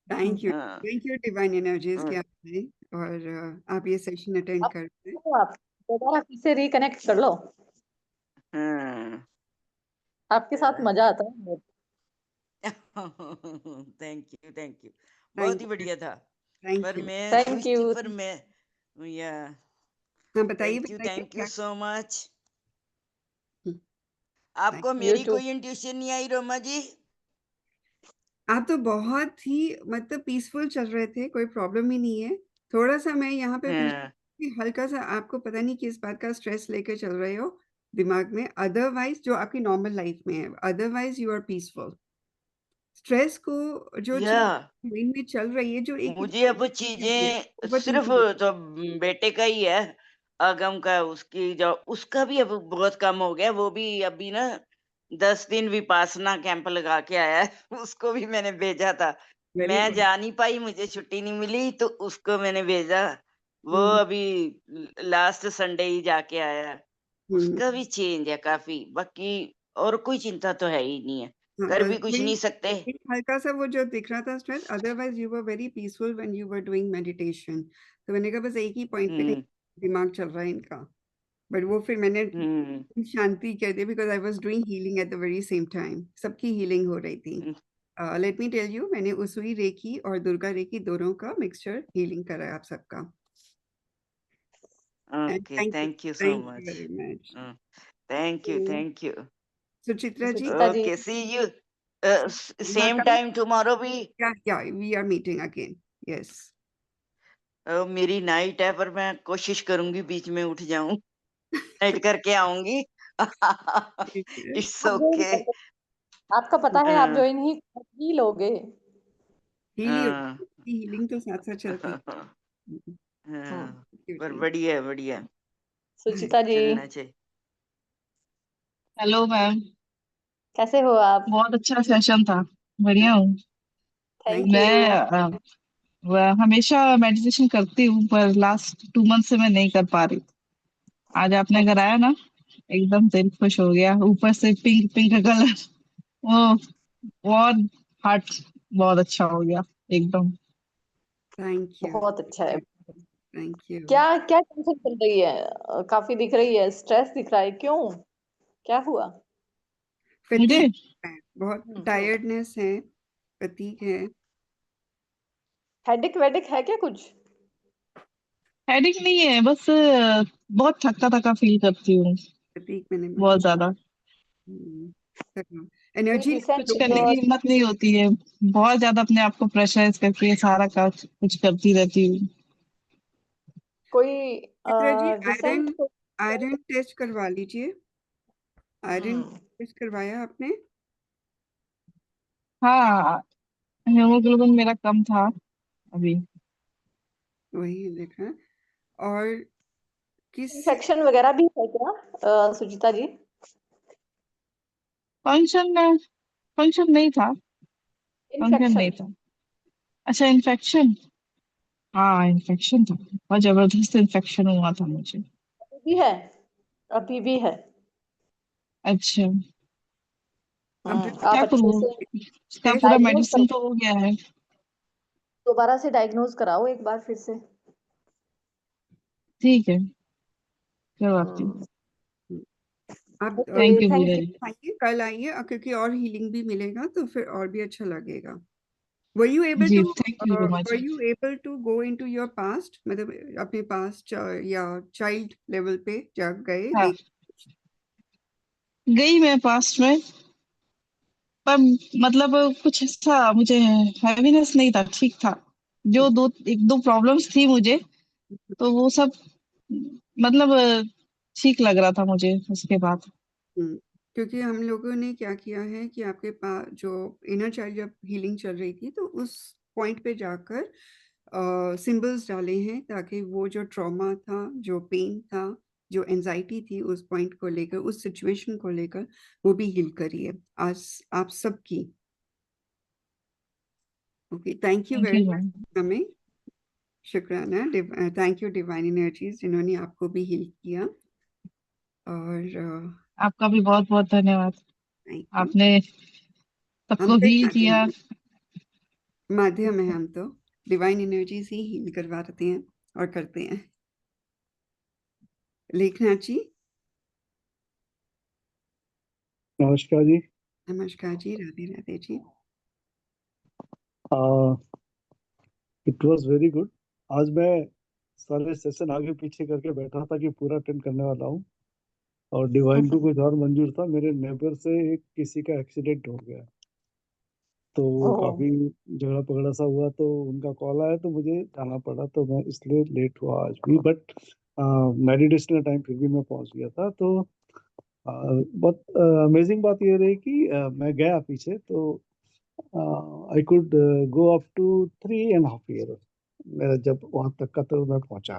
थैंक यू हाँ, डिवाइन एनर्जीज हाँ, के आप आए और आप ये सेशन अटेंड अब करते हैं. तो आप दोबारा फिर से रिकनेक्ट कर लो, हाँ। आपके साथ मजा आता है। थैंक यू, बहुत थैंक ही यू. बढ़िया था। थैंक पर यू. मैं थैंक खुश थी, यू। पर मैं, या हाँ बताइए थैंक यू क्या. So much. Thank आपको यू मेरी टू। कोई इंट्यूशन नहीं आई रोमा जी? आप तो बहुत ही मतलब पीसफुल चल रहे थे, कोई प्रॉब्लम ही नहीं है. थोड़ा सा मैं यहाँ पे हाँ, पीछे हल्का सा, आपको पता नहीं किस बात का स्ट्रेस लेके चल रहे हो दिमाग में, अदरवाइज जो आपकी नॉर्मल लाइफ में है, otherwise you are peaceful. Stress को जो या चीज माइंड में चल रही है, जो एक मुझे अब चीजें सिर्फ ओवरथिंकिंग. तो बेटे का ही है, अगम का, उसकी जो उसका भी अब बहुत कम हो गया। वो भी अभी ना 10 दिन विपासना कैंप लगा के आया है। उसको भी मैंने भेजा था, वेरी मैं गुड. जा नहीं पाई, मुझे छुट्टी नहीं मिली, तो उसको मैंने भेजा। वो अभी लास्ट संडे ही जाके आया है। उसका भी चेंज है काफी, बाकी और कोई चिंता तो है ही नहीं है, कर भी कुछ नहीं सकते। एक हल्का सा वो जो दिख रहा था stress, otherwise you were very peaceful when you were doing meditation. तो मैंने कहा बस एक ही पॉइंट पे हम्म, दिमाग चल रहा है इनका, बट वो फिर मैंने हम्म, शांति कर दी, because I was doing healing at the very same time. सबकी हीलिंग हो रही थी. Hmm. Let me tell you, मैंने उसुई रेकी और दुर्गा रेकी दोनों का मिक्सचर हीलिंग करा है आप सबका. And okay, thank you so thank you much. Very much. Thank you. Suchitra ji, Suchitra ji, okay, see you हाँ सेम कल, टाइम टुमारो भी। Yeah we are meeting again. Yes. मेरी नाइट है, पर मैं कोशिश करूंगी बीच में उठ जाऊं, नाइट करके आऊंगी। इट्स ठीक आप ज्वाइन ओके। कर लो। आपका पता है आप ज्वाइन ही लोगे। हीलिंग हीलिंग तो साथ साथ चलती है. पर बढ़िया बढ़िया, सुचिता जी, चलना चाहिए। हेलो मैम, कैसे हो आप? बहुत अच्छा सेशन था, बढ़िया हूँ। Thank you. मैं यू। हमेशा मेडिटेशन करती हूँ, पर लास्ट 2 मंथ से मैं नहीं कर पा रही। आज आपने कराया ना, एकदम दिल खुश हो गया। ऊपर से पिंक पिंक का कलर, वो बहुत हार्ट, बहुत अच्छा हो गया एकदम। Thank you. बहुत अच्छा है। Thank you. क्या क्या टेंशन चल रही है? काफी दिख रही है, स्ट्रेस दिख रहा है, क्यों, क्या हुआ? मुझे फटीग है, बहुत टायर्डनेस है, फटीग है. हेडेक वेडेक है क्या कुछ? हेडेक नहीं है, बस बहुत थका थका फील करती हूँ, फटीग मैंने बोला. बहुत ज्यादा। कोई एनर्जी रिसेंट कुछ करने की हिम्मत नहीं होती है, बहुत ज्यादा अपने आप को प्रेशराइज करके सारा कुछ करती रहती हूँ। कोई Chitra ji, recent iron iron test करवा लीजिए। आयरन टेस्ट करवाया आपने? हाँ, हेमोग्लोबिन मेरा कम था अभी। वही देखा। और किस इन्फेक्शन वगैरह भी है क्या सुचिता जी? फंक्शन फंक्शन नहीं था। फंक्शन नहीं इन्फेक्शन था। अच्छा, इन्फेक्शन। हाँ, इन्फेक्शन था, बहुत जबरदस्त इन्फेक्शन हुआ था मुझे। भी है, अभी भी है। अच्छा, अब आप क्या अच्छे करूँ? से उसका टेस्ट? पूरा डायग्नोज मेडिसिन करो, तो हो गया है। दोबारा से डायग्नोज कराओ एक बार फिर से। ठीक है, करवाती हूँ। आप ओके, थैंक यू थैंक भैया यू। जी। आइए, कल आइए, क्योंकि और हीलिंग भी मिलेगा तो फिर और भी अच्छा लगेगा। Were you able जी, to thank you very much. were you able to go into your past, मतलब अपने पास्ट या चाइल्ड लेवल पे जा गए हाँ, देख? गई मैं पास्ट में, पर मतलब कुछ ऐसा मुझे हैवीनेस नहीं था, ठीक था। जो एक दो प्रॉब्लम्स थी मुझे, तो वो सब मतलब ठीक लग रहा था मुझे उसके बाद। हम्म, क्योंकि हम लोगों ने क्या किया है कि आपके पास जो इनर चाइल्ड जब हीलिंग चल रही थी तो उस पॉइंट पे जाकर सिंबल्स डाले हैं, ताकि वो जो ट्रॉमा था, जो पेन था, जो एंजाइटी थी उस पॉइंट को लेकर, उस सिचुएशन को लेकर, वो भी हील करिए आज आप सबकी। Okay, thank you thank very you much ma'am. हमें। शुक्राना। थैंक यू डिवाइन एनर्जीज जिन्होंने आपको भी हील किया। और आपका भी बहुत बहुत धन्यवाद। Thank you. आपने हम सबको तो एक हील किया। माध्यम है, हम तो डिवाइन एनर्जीज ही हील करवाते हैं और करते हैं। लेखना जी। नमस्कार जी। नमस्कार जी, Radhe Radhe ji. It was very good. आज मैं सारे सेशन आगे पीछे करके बैठा था कि पूरा अटेंड करने वाला हूँ, और डिवाइन को कुछ और मंजूर था। मेरे नेबर से एक किसी का एक्सीडेंट हो गया, तो वो ओह, काफी झगड़ा पगड़ा सा हुआ, तो उनका कॉल आया तो मुझे जाना पड़ा, तो मैं इसलिए लेट हुआ आज भी। बट मेडिटेशन का टाइम फिर भी मैं पहुंच गया था। तो बहुत अमेजिंग बात ये रही कि मैं गया पीछे, तो I could go up to 3.5 year। मेरा जब वहां तक का तो मैं पहुंचा,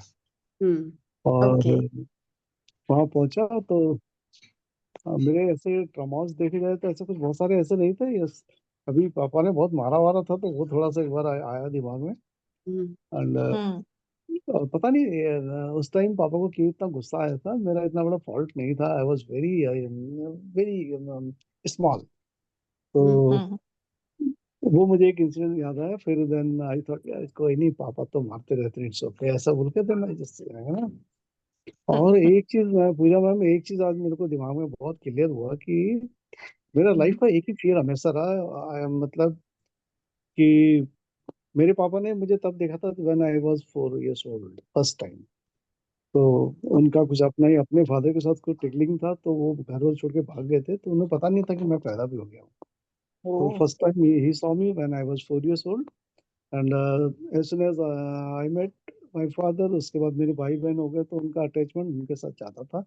हम्म। और ओके। वहां पहुंचा तो मेरे ऐसे ट्रॉमास देखे जाए तो ऐसे कुछ बहुत सारे ऐसे नहीं थे। यस, अभी पापा ने बहुत मारा वारा था, तो वो थोड़ा सा एक बार आया दिमाग में। हम्म। एंड हम्म पता नहीं उस टाइम पापा को क्यों इतना गुस्सा आया था। मेरा इतना बड़ा फॉल्ट नहीं था, I was very very small. तो हम्म। हम्म वो मुझे एक इंसिडेंट याद आया। फिर देन आई थॉट यार कोई नहीं, पापा तो मारते रहते हैं, इट्स ओके, ऐसा बोल के देन आई जस्ट है ना। और हम्म एक चीज मैं पूजा मैम, एक चीज आज मेरे को दिमाग में बहुत क्लियर हुआ कि मेरा लाइफ का एक ही फियर हमेशा रहा। मतलब कि मेरे पापा ने मुझे तब देखा था when I was 4 years old first time. तो उनका कुछ अपना ही, अपने फादर के साथ कुछ टिकलिंग था, तो वो घर वर छोड़ के भाग गए थे, तो उन्हें पता नहीं था कि मैं पैदा भी हो गया हूँ। तो ओह, फर्स्ट टाइम ही saw me when I was 4 years old. And as soon as I met my father, उसके बाद मेरे भाई बहन हो गए, तो उनका अटैचमेंट उनके साथ ज्यादा था।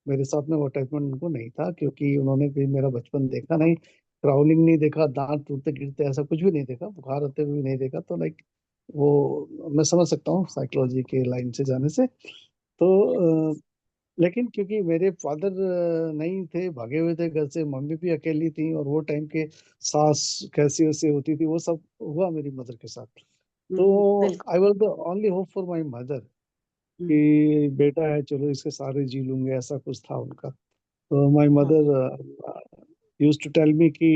मेरे साथ में वो अटैचमेंट उनको नहीं था, क्योंकि उन्होंने भी मेरा बचपन देखा नहीं, क्राउलिंग नहीं देखा, दांत टूटते गिरते ऐसा कुछ भी नहीं देखा, बुखार आते हुए भी नहीं देखा। तो लाइक वो मैं समझ सकता हूँ साइकोलॉजी के लाइन से जाने से। तो लेकिन क्योंकि मेरे फादर नहीं थे, भागे हुए थे घर से, मम्मी भी अकेली थी, और वो टाइम के सास कैसी वैसी होती थी, वो सब हुआ मेरी मदर के साथ। तो हम्म। बिल्कुल। I was the only hope for my mother hmm. कि बेटा है, चलो इसके सारे जी लूंगे, ऐसा कुछ था उनका। तो my hmm mother used to tell me कि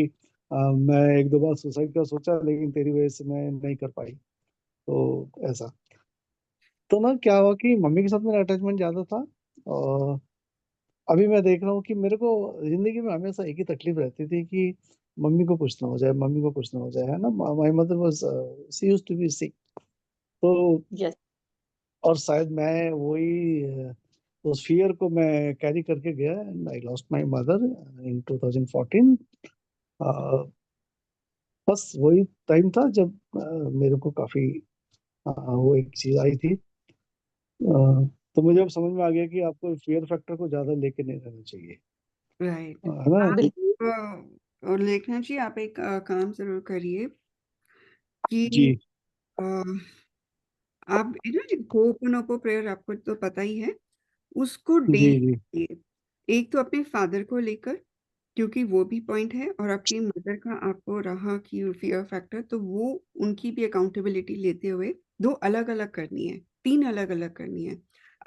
मैं एक दो बार सुसाइड का सोचा, लेकिन तेरी वजह से मैं नहीं कर पाई। तो ऐसा, तो ना क्या हुआ कि मम्मी के साथ मेरा अटैचमेंट ज्यादा था। और अभी मैं देख रहा हूँ कि मेरे को जिंदगी में हमेशा एक ही तकलीफ रहती थी कि मम्मी को कुछ ना हो जाए, मम्मी को कुछ ना हो जाए, है ना। My mother was she used to be sick. तो यस। और शायद मैं वही उस फियर को मैं कैरी करके गया, and I lost my mother in 2014। अ, बस वही टाइम था जब मेरे को काफी वो एक चीज आई थी। तो मुझे अब समझ में आ गया कि आपको फियर फैक्टर को ज्यादा लेके नहीं रहना चाहिए, राइट। है ना? बिल्कुल। और लेखना जी, आप एक काम जरूर करिए कि जी अ, आप होपोनोपो प्रेयर आपको तो पता ही है, उसको जी डेली जी करिए। एक तो अपने फादर को लेकर, क्योंकि वो भी पॉइंट है, और आपकी मदर का आपको रहा कि फियर फैक्टर, तो वो उनकी भी अकाउंटेबिलिटी लेते हुए 2 अलग अलग करनी है, 3 अलग अलग करनी है।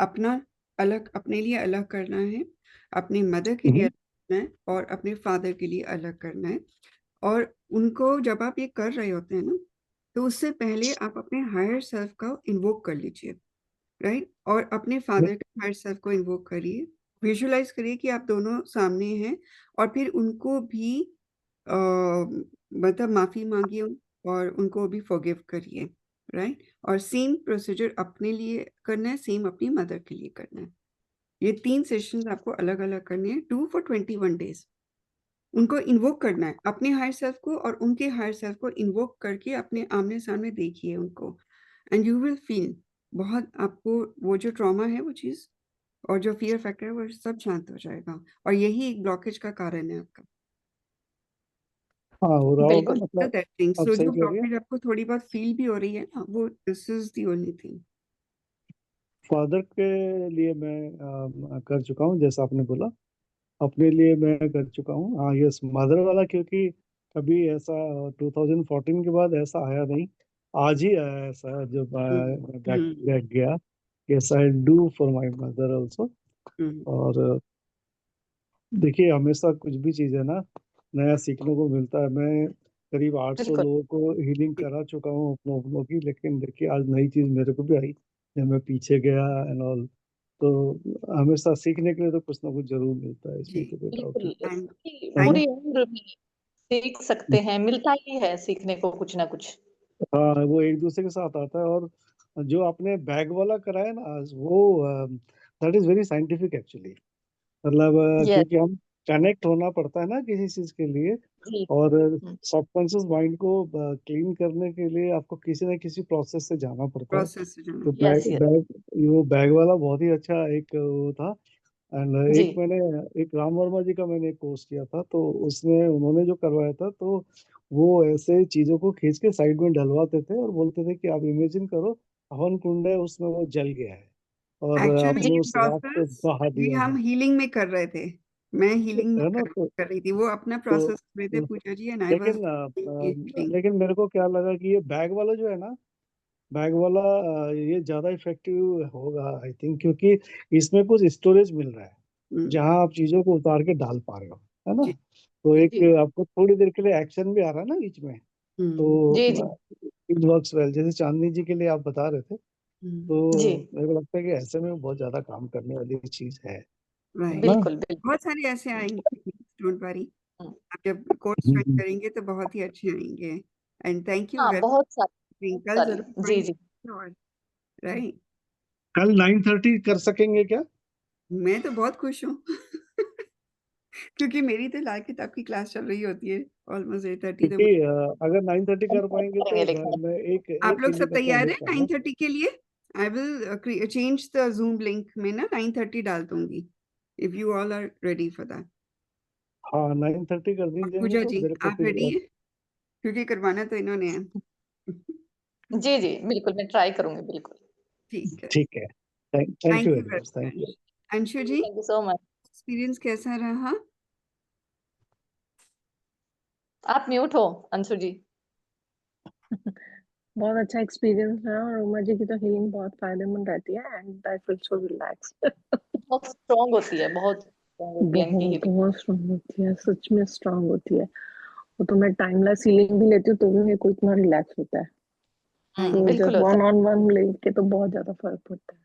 अपना अलग, अपने लिए अलग करना है, अपनी मदर के लिए अलग करना है, और अपने फादर के लिए अलग करना है। और उनको जब आप ये कर रहे होते हैं ना, तो उससे पहले आप अपने हायर सेल्फ का इन्वोक कर लीजिए, राइट? और अपने फादर के हायर सेल्फ को इन्वोक करिए, विजुअलाइज करिए कि आप दोनों सामने हैं, और फिर उनको भी मतलब माफी मांगिए, और उनको भी फॉरगिव करिए, राइट? और सेम प्रोसीजर अपने लिए करना है, सेम अपनी मदर के लिए करना है। ये 3 सेशंस आपको अलग अलग करने हैं, 2 for 21 days। उनको इन्वोक करना है, अपने हायर सेल्फ को और उनके हायर सेल्फ को इन्वोक करके अपने आमने सामने देखिए उनको, एंड यू विल फील बहुत, आपको वो जो ट्रॉमा है वो चीज, और जो फियर फैक्टर है वो सब शांत हो जाएगा, और यही एक ब्लॉकेज का कारण है आपका। हाँ, हो रहा होगा, बिल्कुल। मतलब दैट थिंग, आप सो सही जो कह रही है। ब्लॉकेज आपको थोड़ी बहुत फील भी हो रही है ना, वो this is the only thing. Father के लिए मैं कर चुका हूँ, जैसा आपने बोला, अपने लिए मैं कर चुका हूँ। हाँ यस, मदर वाला क्योंकि कभी ऐसा 2014 के बाद ऐसा आया नहीं, आज ही आया ऐसा, जब बैक हम्म बैक गया। Yes I do for my mother also. Hmm और देखिए, हमेशा कुछ भी चीज़ है ना, नया सीखने को मिलता है। मैं करीब 800 बिल्कुल। लोगों को हीलिंग करा चुका हूँ अपनों अपनों की, लेकिन देखिए आज नई चीज़ मेरे को भी आई जब मैं पीछे गया एंड ऑल। तो हमेशा सीखने के लिए तो कुछ ना कुछ जरूर मिलता है, जी, इसमें तो कोई डाउट बिल्कुल, नहीं, एंड इसकी है ना? पूरी उम्र में सीख सकते हैं, मिलता ही है सीखने को कुछ ना कुछ। हाँ, वो एक दूसरे के साथ आता है। और जो आपने बैग वाला कराया ना आज, वो that is very scientific actually. मतलब यस। क्योंकि हम कनेक्ट होना पड़ता है ना किसी चीज के लिए, जी। और हुँ। सबकॉन्शियस माइंड को क्लीन करने के लिए आपको किसी न किसी प्रोसेस से जाना पड़ता है। प्रोसेस से जाना। तो यस, बैग यस। बैग वो बैग वाला बहुत ही अच्छा एक वो था। एंड जी। एक मैंने एक राम वर्मा जी का मैंने एक कोर्स किया था, तो उसमें उन्होंने जो करवाया था, तो वो ऐसे चीजों को खींच के साइड में डलवाते थे और बोलते थे कि आप इमेजिन करो हवन कुंड है, उसमें वो जल गया है और एक्चुअली जी। आपने ये उस राख को प्रोसेस बहा ये दिया हम है। हीलिंग में कर रहे थे, मैं हीलिंग में है ना? कर रही थी, वो अपना तो, प्रोसेस कर रहे थे तो पूजा जी, एंड आई वाज लेकिन हीलिंग। लेकिन मेरे को क्या लगा कि ये बैग वाला जो है ना, बैग वाला ये ज्यादा इफेक्टिव होगा आई थिंक, क्योंकि इसमें कुछ स्टोरेज मिल रहा है जहां आप चीजों को उतार के डाल पा रहे हो, है ना? जी तो एक जी। आपको थोड़ी देर के लिए एक्शन भी आ रहा है ना बीच में, जी, तो जी। इट वर्क्स वेल, जैसे चांदनी जी के लिए आप बता रहे थे। जी। तो मेरे को लगता है कि ऐसे में बहुत ज्यादा काम करने वाली चीज है राइट। ना? बिल्कुल, बिल्कुल। बहुत सारे ऐसे आएंगे, डोंट वरी, हुँ। आप जब कोर्स ज्वाइन करेंगे तो बहुत ही अच्छे आएंगे। एंड थैंक यू हाँ, वेरी बहुत सारी, मच, बहुत कल सारी। जरूर जी, ज्वाइन जी। करेंगे। और राइट, कल 9:30 कर सकेंगे क्या? मैं तो बहुत खुश हूँ क्योंकि मेरी तो लाल किताब की क्लास चल रही होती है ऑलमोस्ट 8:30, तो क्योंकि अगर 9:30 हम कर बात पाएंगे करेंगे तो लेकिन मैं एक आप एक लोग सब हीलिंग अपना तैयार ले हैं पाऊंगा। 9:30 के लिए? I will change the Zoom link में ना 9:30 डाल दूंगी, if you all are ready for that. हाँ, 9:30 कर और दीजिएगा पूजा तो जी, मेरे को आप फिर रेडी हैं? क्योंकि करवाना तो इन्होंने है जी, जी, बिल्कुल, मैं ट्राई करूँगी, बिल्कुल। ठीक है, ठीक है। Thank you thank you very very much, thank you. Much. Anshu ji, thank you so much. Experience कैसा रहा? आप म्यूट हो, अंशु जी। बहुत अच्छा एक्सपीरियंस रहा, और उमा जी की तो हीलिंग बहुत फायदेमंद रहती है, and I feel so relaxed. बहुत स्ट्रॉन्ग होती है, बहुत स्ट्रॉन्ग होती है इनकी बहुत हीलिंग। बहुत स्ट्रांग होती है, सच में स्ट्रांग होती है। वो तो मैं टाइमलेस हीलिंग भी लेती हूँ तो भी मेरे को इतना रिलैक्स होता है। तो बिल्कुल जब होता वन ऑन वन लेके तो बहुत ज्यादा फर्क पड़ता है।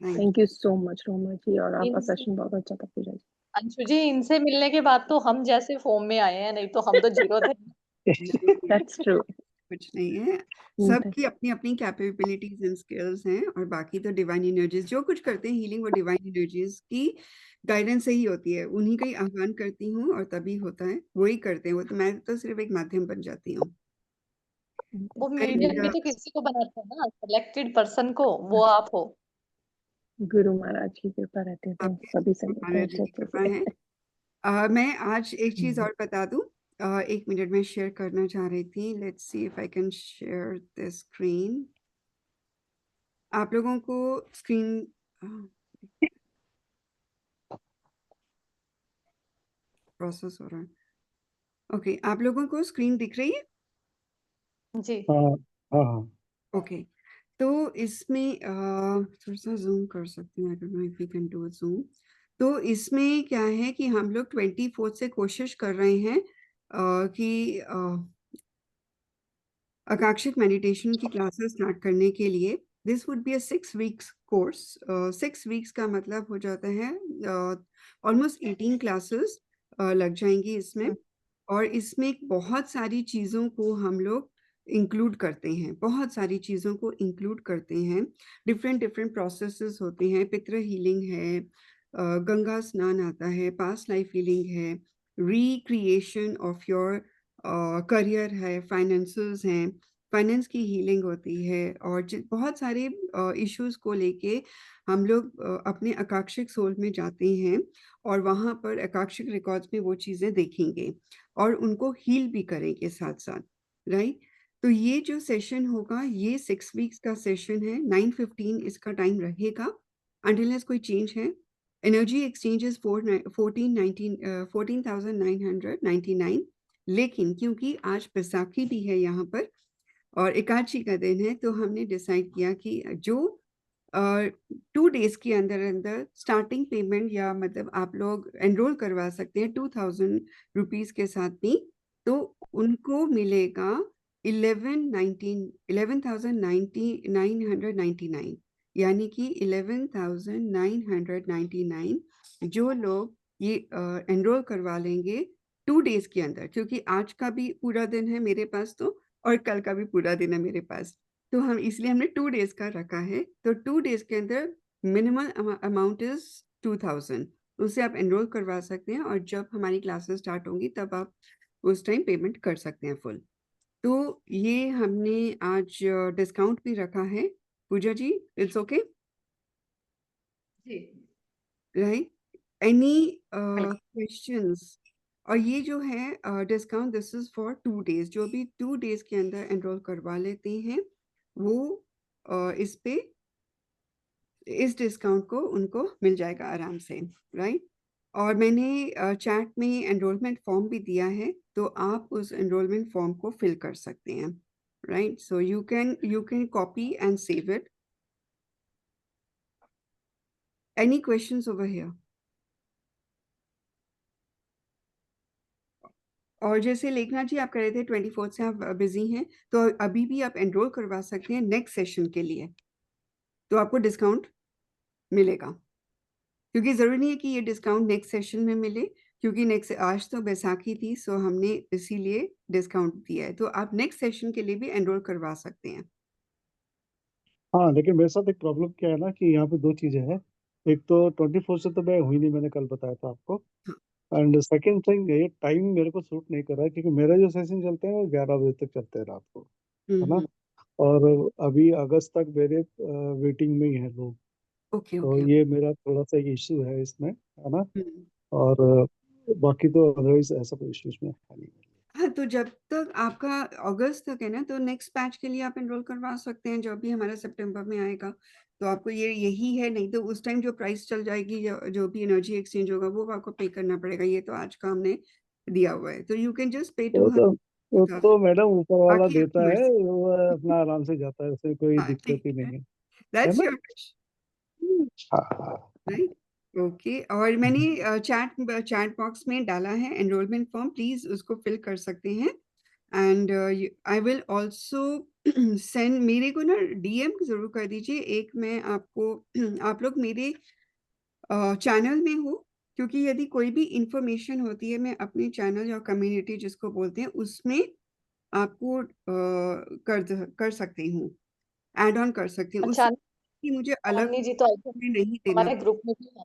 Thank thank you so much Roma ji, और है। आपका इनसे सेशन बहुत अच्छा था पूजा जी। अंशु जी, इनसे मिलने के बाद तो हम जैसे फॉर्म में आए हैं, नहीं तो हम तो जीरो थे। यू। That's true. कुछ नहीं है, सबकी अपनी अपनी कैपेबिलिटीज एंड स्किल्स हैं, और बाकी तो डिवाइन एनर्जीज जो कुछ करते हैं हीलिंग, वो डिवाइन एनर्जीज की गाइडेंस से ही होती है, उन्हीं का ही आह्वान करती हूँ और तभी होता है, वही करते हैं, वो तो मैं तो सिर्फ एक माध्यम बन जाती हूँ। वो मीडियम एंड भी तो किसी को बनाते हैं ना, सिलेक्टेड पर्सन को, वो आप हो। गुरु महाराज की कृपा रहती है तो आपके सभी से मिलते हैं महाराज जी अच्छे की अच्छे कृपा से। है। मैं आज एक चीज हम्म। और बता दूं, 1 मिनट में शेयर करना चाह रही थी। Let's see if I can share the screen. आप लोगों को स्क्रीन प्रोसेस हो रहा है। ओके, आप लोगों को स्क्रीन दिख रही है? जी। हाँ हाँ हाँ ओके, तो इसमें थोड़ा सा जूम कर सकती हूँ। I don't know if you can do zoom. तो इसमें क्या है कि हम लोग 24 से कोशिश कर रहे हैं कि आकांक्षिक मेडिटेशन की क्लासेस स्टार्ट करने के लिए। This would be a 6 weeks course. 6 weeks का मतलब हो जाता है ऑलमोस्ट 18 क्लासेस लग जाएंगी इसमें। और इसमें बहुत सारी चीज़ों को हम लोग इंक्लूड करते हैं, बहुत सारी चीज़ों को इंक्लूड करते हैं। डिफरेंट डिफरेंट प्रोसेसेस होते हैं। पितृ हीलिंग है, गंगा स्नान आता है, पास्ट लाइफ हीलिंग है, रिक्रिएशन ऑफ योर करियर है, फाइनेंसेस हैं, फाइनेंस की हीलिंग होती है। और बहुत सारे इश्यूज को लेके हम लोग अपने आकांक्षिक सोल में जाते हैं और वहाँ पर आकांक्षिक रिकॉर्ड्स में वो चीज़ें देखेंगे और उनको हील भी करेंगे साथ साथ, राइट। तो ये जो सेशन होगा ये 6 वीक्स का सेशन है। 9:15 इसका टाइम रहेगा अनटिल कोई चेंज है। एनर्जी एक्सचेंज इज 14,999, लेकिन क्योंकि आज बैसाखी भी है यहाँ पर और एकादशी का दिन है, तो हमने डिसाइड किया कि जो 2 डेज के अंदर अंदर स्टार्टिंग पेमेंट या मतलब आप लोग एनरोल करवा सकते हैं 2000 रुपीज के साथ भी, तो उनको मिलेगा 11,999, यानी कि 11,999 जो लोग ये एनरोल करवा लेंगे 2 डेज के अंदर। क्योंकि आज का भी पूरा दिन है मेरे पास तो, और कल का भी पूरा दिन है मेरे पास, तो हम इसलिए हमने 2 डेज का रखा है। तो 2 डेज के अंदर मिनिमल अमाउंट इज 2000, उससे आप एनरोल करवा सकते हैं और जब हमारी क्लासेस स्टार्ट होंगी तब आप उस टाइम पेमेंट कर सकते हैं फुल। तो ये हमने आज डिस्काउंट भी रखा है। पूजा जी, इट्स ओके जी। राइट? Any questions? और ये जो है discount, this is for 2 days. जो भी 2 डेज के अंदर एनरोल करवा लेते हैं वो इस पे इस डिस्काउंट को उनको मिल जाएगा आराम से, राइट। और मैंने चैट में एनरोलमेंट फॉर्म भी दिया है, तो आप उस एनरोलमेंट फॉर्म को फिल कर सकते हैं, right. So you can copy and save it. Any questions over here? और जैसे लेखनाथ जी आप कह रहे थे 24 से आप बिजी हैं, तो अभी भी आप एनरोल करवा सकते हैं नेक्स्ट सेशन के लिए, तो आपको डिस्काउंट मिलेगा। क्योंकि जरूरी नहीं है कि ये डिस्काउंट नेक्स्ट सेशन में मिले, क्योंकि नेक्स्ट आज तो बैसाखी थी, सो हमने इसीलिए डिस्काउंट दिया है। तो आप नेक्स्ट सेशन के लिए भी एनरोल करवा सकते हैं। हाँ। लेकिन मेरे साथ एक प्रॉब्लम क्या है ना कि यहाँ पे 2 चीजें हैं। एक तो 24 से तो मैं हुई नहीं, मैंने कल बताया था आपको। एंड सेकंड थिंग, ये टाइम मेरे को सूट नहीं कर रहा है क्योंकि मेरे जो सेशन चलते हैं वो 11 बजे तक चलते हैं रात को, है ना। और अभी अगस्त तक मेरे वेटिंग में ही है लोग, ओके तो ओके। ये मेरा थोड़ा सा एक इश्यू है इसमें, है ना। और बाकी तो अदरवाइज ऐसा कोई इश्यू इसमें है नहीं। हाँ, तो जब तक आपका अगस्त तक है ना, तो नेक्स्ट बैच के लिए आप एनरोल करवा सकते हैं जो भी हमारा सितंबर में आएगा। तो आपको ये यही है, नहीं तो उस टाइम जो प्राइस चल जाएगी, जो भी एनर्जी एक्सचेंज होगा वो आपको पे करना पड़ेगा। ये तो आज का हमने दिया हुआ है, तो यू कैन जस्ट पे वो तो 2,000। मैडम ऊपर वाला बाकी देता आपकी है, मर्जी। वो अपना आराम से जाता है, उसमें कोई हाँ दिक्कत ठीक ही है, नहीं है दैट्स ना। योर विश, हाँ राइट। ओके, और मैंने चैट बॉक्स में डाला है एनरोलमेंट फॉर्म, प्लीज उसको फिल कर सकते हैं। And I will also send, मेरे को ना डीएम जरूर कर दीजिए एक। मैं आपको आप लोग मेरे चैनल में हो, क्योंकि यदि कोई भी इंफॉर्मेशन होती है मैं अपने चैनल या कम्युनिटी जिसको बोलते हैं उसमें आपको कर सकती हूँ, ऐड ऑन कर सकती हूँ उससे, अच्छा, कि मुझे अलग चांदनी जी तो आई थिंक में नहीं देना। हमारे ग्रुप में भी है।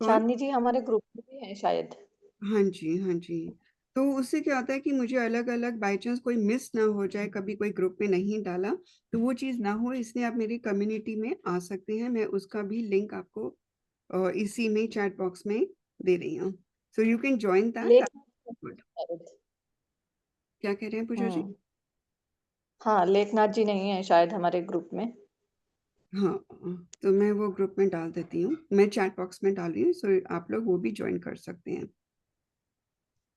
कौन? चांदनी जी हमारे ग्रुप में भी है शायद। हाँ जी, हाँ जी। तो उससे क्या होता है कि मुझे अलग अलग बाई चांस कोई मिस ना हो जाए, कभी कोई ग्रुप में नहीं डाला तो वो चीज ना हो, इसलिए आप मेरी कम्युनिटी में आ सकते हैं। मैं उसका भी लिंक आपको इसी में चैट बॉक्स में दे रही हूँ, so you can join that. क्या कह रहे हैं पूजा जी? हाँ, लेखनाथ जी नहीं है शायद हमारे ग्रुप में। हाँ, तो मैं वो ग्रुप में डाल देती हूँ, मैं चैट बॉक्स में डाल रही हूँ, सो आप लोग वो भी ज्वाइन कर सकते हैं।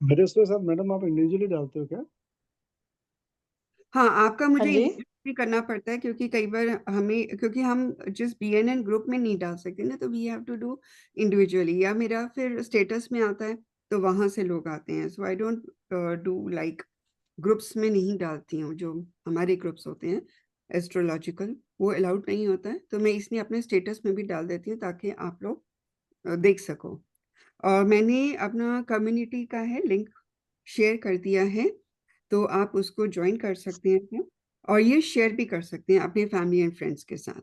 मेरे उसके साथ मैडम आप इंडिविजुअली डालते हो क्या? हाँ, आपका हाँ मुझे जी। इंडिविजुअली भी करना पड़ता है, क्योंकि कई बार हमें, क्योंकि हम जिस BNN ग्रुप में नहीं डाल सकते ना, तो we have to do individually, या मेरा फिर स्टेटस में आता है तो वहां से लोग आते हैं। So I don't do like groups में नहीं डालती हूँ, जो हमारे ग्रुप्स होते हैं एस्ट्रोलॉजिकल, वो अलाउड नहीं होता है, तो मैं इसलिए अपने स्टेटस में भी डाल देती हूँ ताकि आप लोग देख सको। और मैंने अपना कम्युनिटी का है लिंक शेयर कर दिया है, तो आप उसको ज्वाइन कर सकते हैं और ये शेयर भी कर सकते हैं अपने फैमिली एंड फ्रेंड्स के साथ।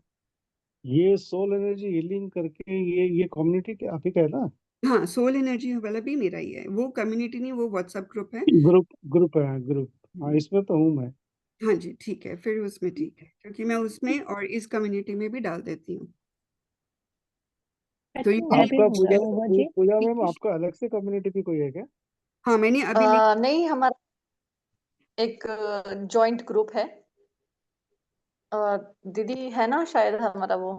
ये सोल एनर्जी हीलिंग करके ये कम्युनिटी के आप ही का है ना? हाँ, सोल एनर्जी वाला भी मेरा ही है, वो कम्युनिटी नहीं, वो व्हाट्सएप ग्रुप है। ग्रुप ग्रुप है, ग्रुप। हाँ, इसमें तो हूँ मैं। हाँ जी, ठीक है, फिर उसमें ठीक है, क्योंकि मैं उसमें और इस कम्युनिटी में भी डाल देती हूँ। तो ये मेरी आपका पूजा रोमा जी। पूजा मैम, आपका अलग से कम्युनिटी भी कोई है क्या? हाँ, मैंने अभी लिंक नहीं, हमारा एक जॉइंट ग्रुप है। दीदी है ना शायद हमारा वो।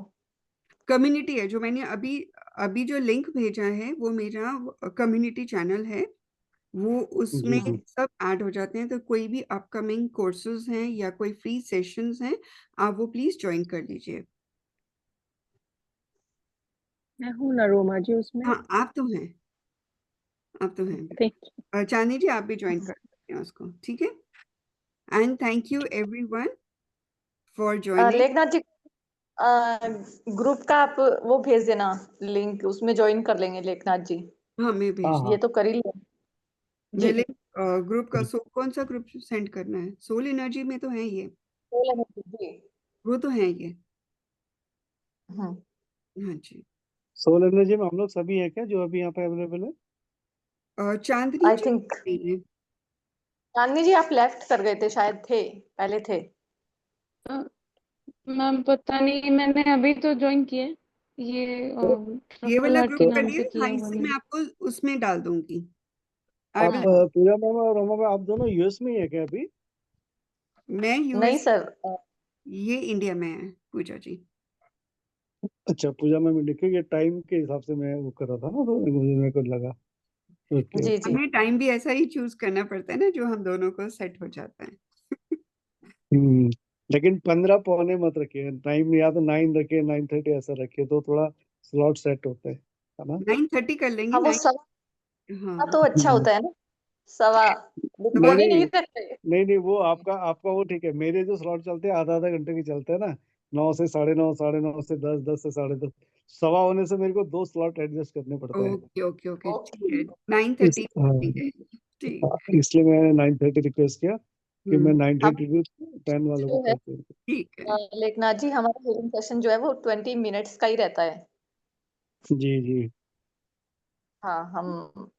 कम्युनिटी है, जो मैंने अभी अभी जो लिंक भेजा है वो मेरा कम्युनिटी चैनल है, वो उसमें जी जी। सब ऐड हो जाते हैं। तो कोई भी अपकमिंग कोर्सेज हैं या कोई फ्री सेशंस हैं, आप वो प्लीज ज्वाइन कर लीजिए। मैं हूँ ना रोमा जी उसमें। हाँ, आप तो हैं, आप तो हैं। थैंक चांदनी जी, आप भी ज्वाइन कर सकते हैं उसको, ठीक है। And thank you everyone for joining. Lekhnath ji, group का आप वो भेज देना लिंक, उसमें ज्वाइन कर लेंगे लेखनाथ जी। हाँ, मैं हाँ भेज ये हाँ। तो कर ही लिया जी। मैं लिंक ग्रुप का कौन सा ग्रुप सेंड करना है? सोल एनर्जी में तो है ये, जी। वो तो है ये। हम्म। हाँ जी। सोल एनर्जी में हम लोग सभी हैं क्या जो अभी यहाँ पे अवेलेबल है? चांदनी आई जी थिंक नहीं है। चांदनी जी आप लेफ्ट कर गए थे, शायद थे पहले थे। मैम पता नहीं, मैंने अभी तो ज्वाइन किया है, ये तो, ये ट्रफल वाला आर्ट ग्रुप के तो नाम करिए, से हाँ, किया हुआ इससे मैं मैंने। आपको उसमें डाल दूंगी। आई आप विल। पूजा मैम और रोमा मैम, आप दोनों यूएस में ही है क्या अभी? मैं नहीं यूएस, सर। ये इंडिया में है पूजा जी। अच्छा, पूजा मैम लिखे, ये टाइम के हिसाब से मैं वो कर रहा था ना, तो मुझे मेरे को लगा। ओके जी ओके। जी। हमें टाइम भी ऐसा ही चूज करना पड़ता है ना, जो हम दोनों को सेट हो जाता है। हम्म। लेकिन 15 पौने मत रखिए टाइम, या तो 9 रखिए, 9:30 ऐसा रखिए, तो थोड़ा स्लॉट सेट होते हैं, है ना? 9:30 कर लेंगे, हाँ वो 9। सवा हाँ, तो अच्छा हम्म। होता है ना। सवा नहीं पौने नहीं नहीं रखते। नहीं नहीं, वो आपका आपका वो ठीक है। मेरे जो स्लॉट चलते हैं आधा आधा घंटे के चलते हैं ना, 9 से 9:30, 9:30 से 10, 10 से 10:30, सवा होने से मेरे को 2 स्लॉट एडजस्ट करने पड़ते हैं। ओके ओके ओके, ठीक ओके। है, 9:30 हाँ, ठीक है, ठीक। हाँ, इसलिए मैंने 9:30 रिक्वेस्ट किया कि मैं हम्म, 9:30 हमारा टू 10 वालों को जो है करते हैं। ठीक है। लेखनाथ जी, हमारा हीलिंग सेशन जो है वो 20 मिनट्स का ही रहता है। जी जी। हाँ,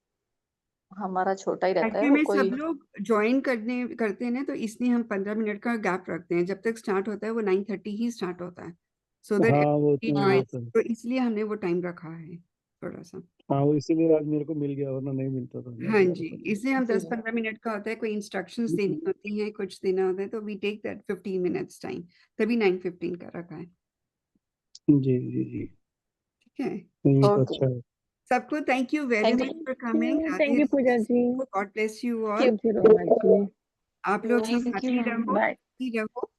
हमारा छोटा ही रहता है एक्चुअली वो में कोई। सब लोग ज्वाइन करते हैं ना, तो इसलिए हम 15 मिनट का गैप रखते हैं। जब तक स्टार्ट होता है वो 9:30 ही स्टार्ट होता है, सो दैट हाँ एवरीबॉडी वो हम्म। तो तो इसलिए हमने वो टाइम रखा है थोड़ा सा। हाँ, वो इसीलिए आज मेरे को मिल गया, वरना नहीं मिलता था, मैं हाँ बोलता जी, था। इसलिए हम जी 10-15 मिनट का होता है, कोई इंस्ट्रक्शंस देनी होती हैं, कुछ देना होता है, तो we take that 15 minutes time, तभी 9:15 का रखा है। जी जी जी। ठीक है, नहीं, तो ओके। अच्छा है। सबको thank you very thank much for coming. You. Radhe thank you Pooja Radhe, ji. God bless you all. You. Thank you Roma ji. आप लोग सब थैंक यू हैप्पी मैम। रहो, बाय। healthy रहो,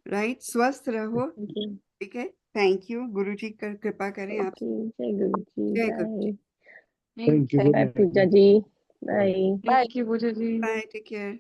राइट, स्वस्थ रहो। Thank you. ठीक है, थैंक यू। गुरु जी कर कृपा करें आप। ओके, जय गुरु जी। जय Guru ji. Bye. Thank thank you, thank good bye night. Pooja ji. Bye. Bye. Bye. Thank you Pooja ji. Bye, take care.